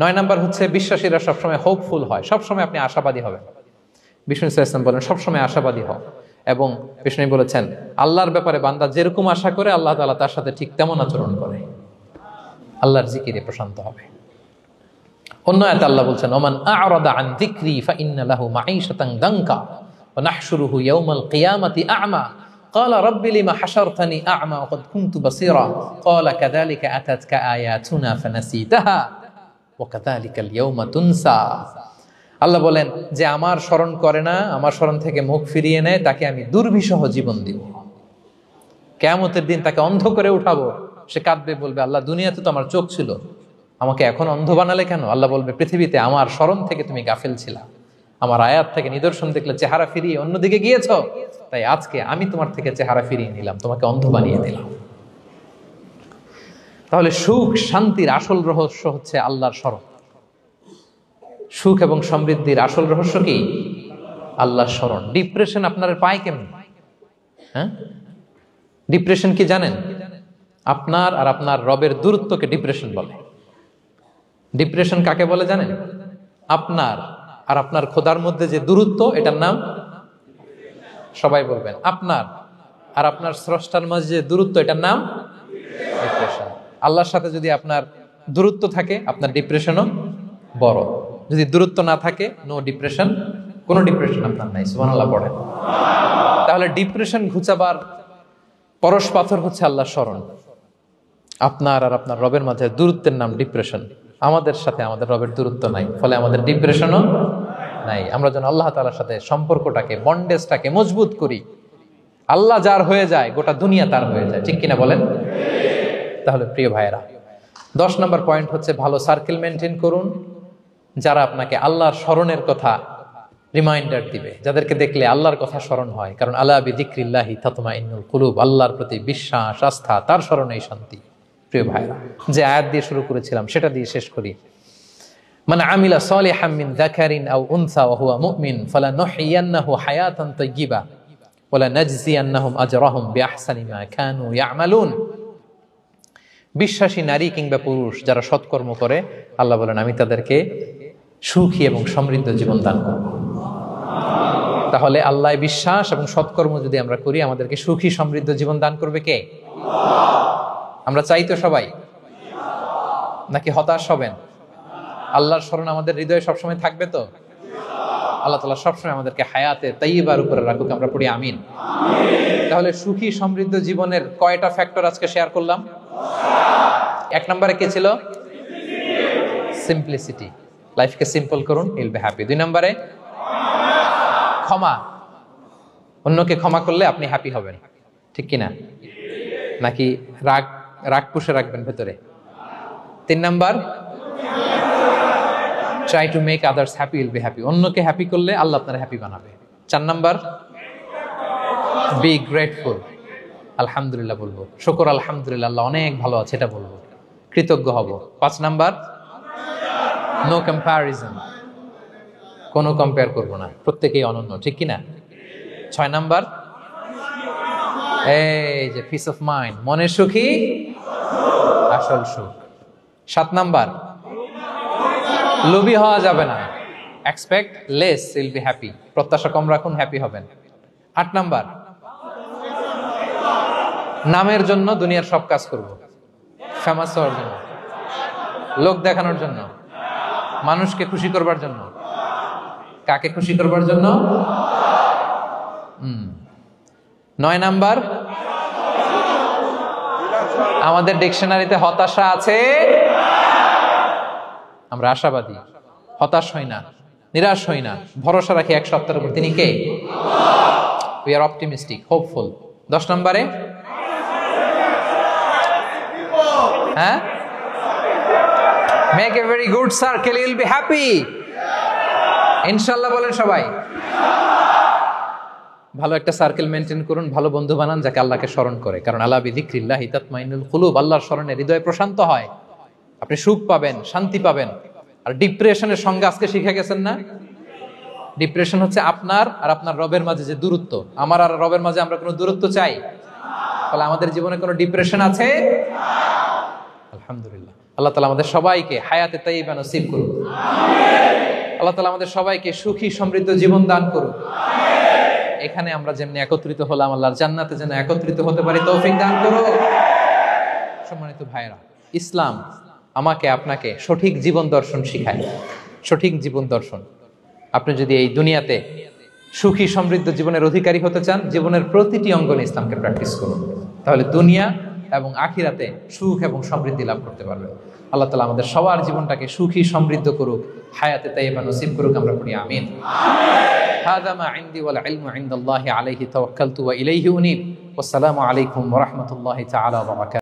Speaker 1: 9 নাম্বার হচ্ছে বিশ্বাসীরা সবসময় হোপফুল হয়, সবসময় আপনি আশাবাদী হবেন। বিষ্ণু ইসলাম বলেন সবসময় আশাবাদী হও। এবং বিষ্ণু বলেছেন আল্লাহর ব্যাপারে বান্দা যেরকম আশা করে আল্লাহ তাআলা তার সাথে ঠিক তেমন আচরণ করে। আল্লাহর জিকিরে প্রশান্ত হবে। অন্য আয়াতে আল্লাহ বলছেন ওমান আ'রাদা আন যিকরি ফাইন্না লাহু মাঈশাতান দানকা ওয়া নাহশুরুহু ইয়াওমাল কিয়ামাতি আ'মা ক্বালা রাব্বি লিমা হাশারতানি আ'মা ওয়া ক্বাদ কুনতু বাসীরা ক্বালা কাযালিকা আতাতকা আয়াতুনা ফানাসিতাহা ওয়া কাযালিকাল ইয়াওমা তুনসা। আল্লাহ বলেন যে আমার স্মরণ করে না, আমার স্মরণ থেকে মুখ ফিরিয়ে নেয়, তাকে আমি দুর্বিষহ জীবন দিব। কিয়ামতের দিন তাকে অন্ধ করে উঠাবো। সে কাঁদবে, বলবে আল্লাহ দুনিয়াতে তো আমার চোখ ছিল, আমাকে এখন অন্ধ বানালে কেন? আল্লাহ বলবে পৃথিবীতে আমার স্মরণ থেকে তুমি গাফেল ছিলা, আমার আয়াত থেকে নিদর্শন দেখলে চেহারা ফিরিয়ে অন্যদিকে গিয়েছ, তাই আজকে আমি তোমার থেকে চেহারা ফিরিয়ে নিলাম, তোমাকে অন্ধ বানিয়ে দিলাম। তাহলে সুখ শান্তির আসল রহস্য হচ্ছে আল্লাহর স্মরণ। সুখ এবং সমৃদ্ধির আসল রহস্য কি? আল্লাহর স্মরণ। ডিপ্রেশন আপনার পায় কেমন? হ্যাঁ, ডিপ্রেশন কি জানেন? আপনার আর আপনার রবের দূরত্বকে ডিপ্রেশন বলে। ডিপ্রেশন কাকে বলে জানেন? আপনার আর আপনার খোদার মধ্যে যে দূরত্ব, এটার নাম, সবাই বলবেন, আপনার আর আপনার স্রষ্টার মাঝে যে দূরত্ব, এটার নাম ডিপ্রেশন। আল্লাহর সাথে যদি আপনার দূরত্ব থাকে, আপনার ডিপ্রেশনও বড়। যদি দূরত্ব না থাকে, নো ডিপ্রেশন, কোনো ডিপ্রেশন আপনার নাই। সুবহানাল্লাহ পড়েন। তাহলে ডিপ্রেশন ঘুচাবার পরশ পাথর হচ্ছে আল্লাহর স্মরণ। আপনার আর আপনার রবের মাঝে দূরত্বের নাম ডিপ্রেশন। আমাদের সাথে আমাদের রবের দূরত্ব নাই, ফলে আমাদের ডিপ্রেশনও নাই। আমরা যেন আল্লাহ তাআলার সাথে সম্পর্কটাকে, বন্ডেজটাকে মজবুত করি। আল্লাহ যার হয়ে যায়, গোটা দুনিয়া তার হয়ে যায়। ঠিক কিনা বলেন? তাহলে প্রিয় ভাইয়েরা, 10 নম্বর পয়েন্ট হচ্ছে ভালো সার্কেল মেনটেন করুন, যারা আপনাকে আল্লাহর স্মরণের কথা রিমাইন্ডার দিবে, যাদেরকে দেখলে আল্লাহর কথা স্মরণ হয়। কারণ আলা বিযিকরিল্লাহি তাতমাইন্নুল কুলুব, আল্লাহর প্রতি বিশ্বাস, আস্থা, তার স্মরণেই শান্তি। প্রিয় ভাইরা, যে আয়াত দিয়ে শুরু করেছিলাম সেটা দিয়ে শেষ করি। মান আমিলা সালিহাম মিন যাকারিন আও উনসা ওয়া হুয়া মুমিন ফালানুহইয়ান্নাহু হায়াতান তাইয়্যিবা ওয়া লানাজজিয়ান্নাহুম আজরাহুম বিআহসানি মা কানু ইয়ামালুন। বিশ্বাসী নারী কিংবা পুরুষ যারা সৎকর্ম করে, আল্লাহ বলেন আমি তাদেরকে সুখী এবং সমৃদ্ধ জীবন দান করব। তাহলে আল্লাহ বিশ্বাস এবং সৎকর্ম যদি আমরা করি, আমাদেরকে সুখী সমৃদ্ধ জীবন দান করবে কে? আমরা চাই তো সবাই, নাকি হতাশ হবেন? আল্লাহর স্মরণ আমাদের হৃদয়ে সবসময় থাকবে তো? আল্লাহ তাআলা সবসময় আমাদেরকে হায়াতে তাইয়্যিবার উপরে রাখুক, আমরা পড়ি আমিন। তাহলে সুখী সমৃদ্ধ জীবনের কয়টা ফ্যাক্টর আজকে শেয়ার করলাম? 1 নম্বরে কে ছিল? সিম্পলিসিটি। লাইফকে সিম্পল করুন, ইউল বি হ্যাপি। 2 নম্বরে ক্ষমা। অন্যকে ক্ষমা করলে আপনি হ্যাপি হবেন, ঠিক কিনা? নাকি রাগ পুষে রাখবেন ভেতরে? 3 number, try to make others happy, will be happy. অন্যকে হ্যাপি করলে আল্লাহ আপনার হ্যাপি বানাবে। 4 নাম্বার, বি গ্রেটফুল। আলহামদুলিল্লাহ বলবো, শুকর আলহামদুলিল্লাহ, আল্লাহ অনেক ভালো আছে এটা বলবো, কৃতজ্ঞ হব। 5 নাম্বার, নো কম্প্যারিজন, কোনো কম্পেয়ার করবো না, প্রত্যেকেই অনন্য, ঠিক কিনা? 6 নাম্বার, এই যে পিস অফ মাইন্ড, মনের সুখী আসল সুখ। 7 নাম্বার, লোভী হওয়া যাবে না। Expect less, will be happy. প্রত্যাশা কম রাখুন, হ্যাপি হবেন। 8 নাম্বার, নামের জন্য দুনিয়ার সব কাজ করব, ফেমাস হওয়ার জন্য, লোক দেখানোর জন্য, মানুষকে খুশি করবার জন্য। কাকে খুশি করবার জন্য? 9 নাম্বার, আমাদের ডিকশনারিতে হতাশা আছে, আমরা আশাবাদী, হতাশ হই না, নিরাশ হই না, ভরসা রাখি এক সত্তার উপর। তিনি কে? We are optimistic, hopeful. 10 নম্বরে, হ্যাঁ, make a very good circle, you will be happy. ইনশাআল্লাহ বলেন সবাই। ভালো একটা সার্কেল মেনটেন করুন, ভালো বন্ধু বানান যাকে আল্লাহকে স্মরণ করে, কারণ আলা বিযিকরিল্লাহি তাতমাইন্নুল কুলুব, আল্লাহর স্মরণে হৃদয় প্রশান্ত হয়, আপনি সুখ পাবেন, শান্তি পাবেন। আর ডিপ্রেশনের সঙ্গে আজকে শিখে গেছেন না, ডিপ্রেশন হচ্ছে আপনার আর আপনার রবের মাঝে যে দূরত্ব। আমার আর রবের মাঝে আমরা কোনো দূরত্ব চাই? তাহলে আমাদের জীবনে কোনো ডিপ্রেশন আছে? আলহামদুলিল্লাহ। আল্লাহ তাআলা আমাদের সবাইকে হায়াতে তাইয়্যিবা নসিব করুন। আল্লাহ তাআলা আমাদের সবাইকে সুখী সমৃদ্ধ জীবন দান করুন। এখানে আমরা যেমনি একত্রিত হলাম, আল্লাহর জান্নাতে যেন একত্রিত হতে পারি তৌফিক দান করুন। সম্মানিত ভাইরা, ইসলাম আমাকে আপনাকে সঠিক জীবন দর্শন শিখায়, সঠিক জীবন দর্শন। আপনি যদি এই দুনিয়াতে সুখী সমৃদ্ধ জীবনের অধিকারী হতে চান, জীবনের প্রতিটি অঙ্গনে ইসলামকে প্র্যাকটিস করুন, তাহলে দুনিয়া এবং আখিরাতে সুখ এবং সমৃদ্ধি লাভ করতে পারবেন। আল্লাহ তাআলা আমাদের সবার জীবনটাকে সুখী সমৃদ্ধ করুক, হায়াতে তাইয়্যিবা নসিব করুক, আমরা পড়ি আমিন। হাযা মা ইনদি ওয়াল ইলমু ইনদাল্লাহি আলাইহি তাওয়াক্কালতু ওয়া ইলাইহি উনীব। ওয়াসসালামু আলাইকুম ওয়া রাহমাতুল্লাহি তাআলা ওয়া বারাকাতুহু।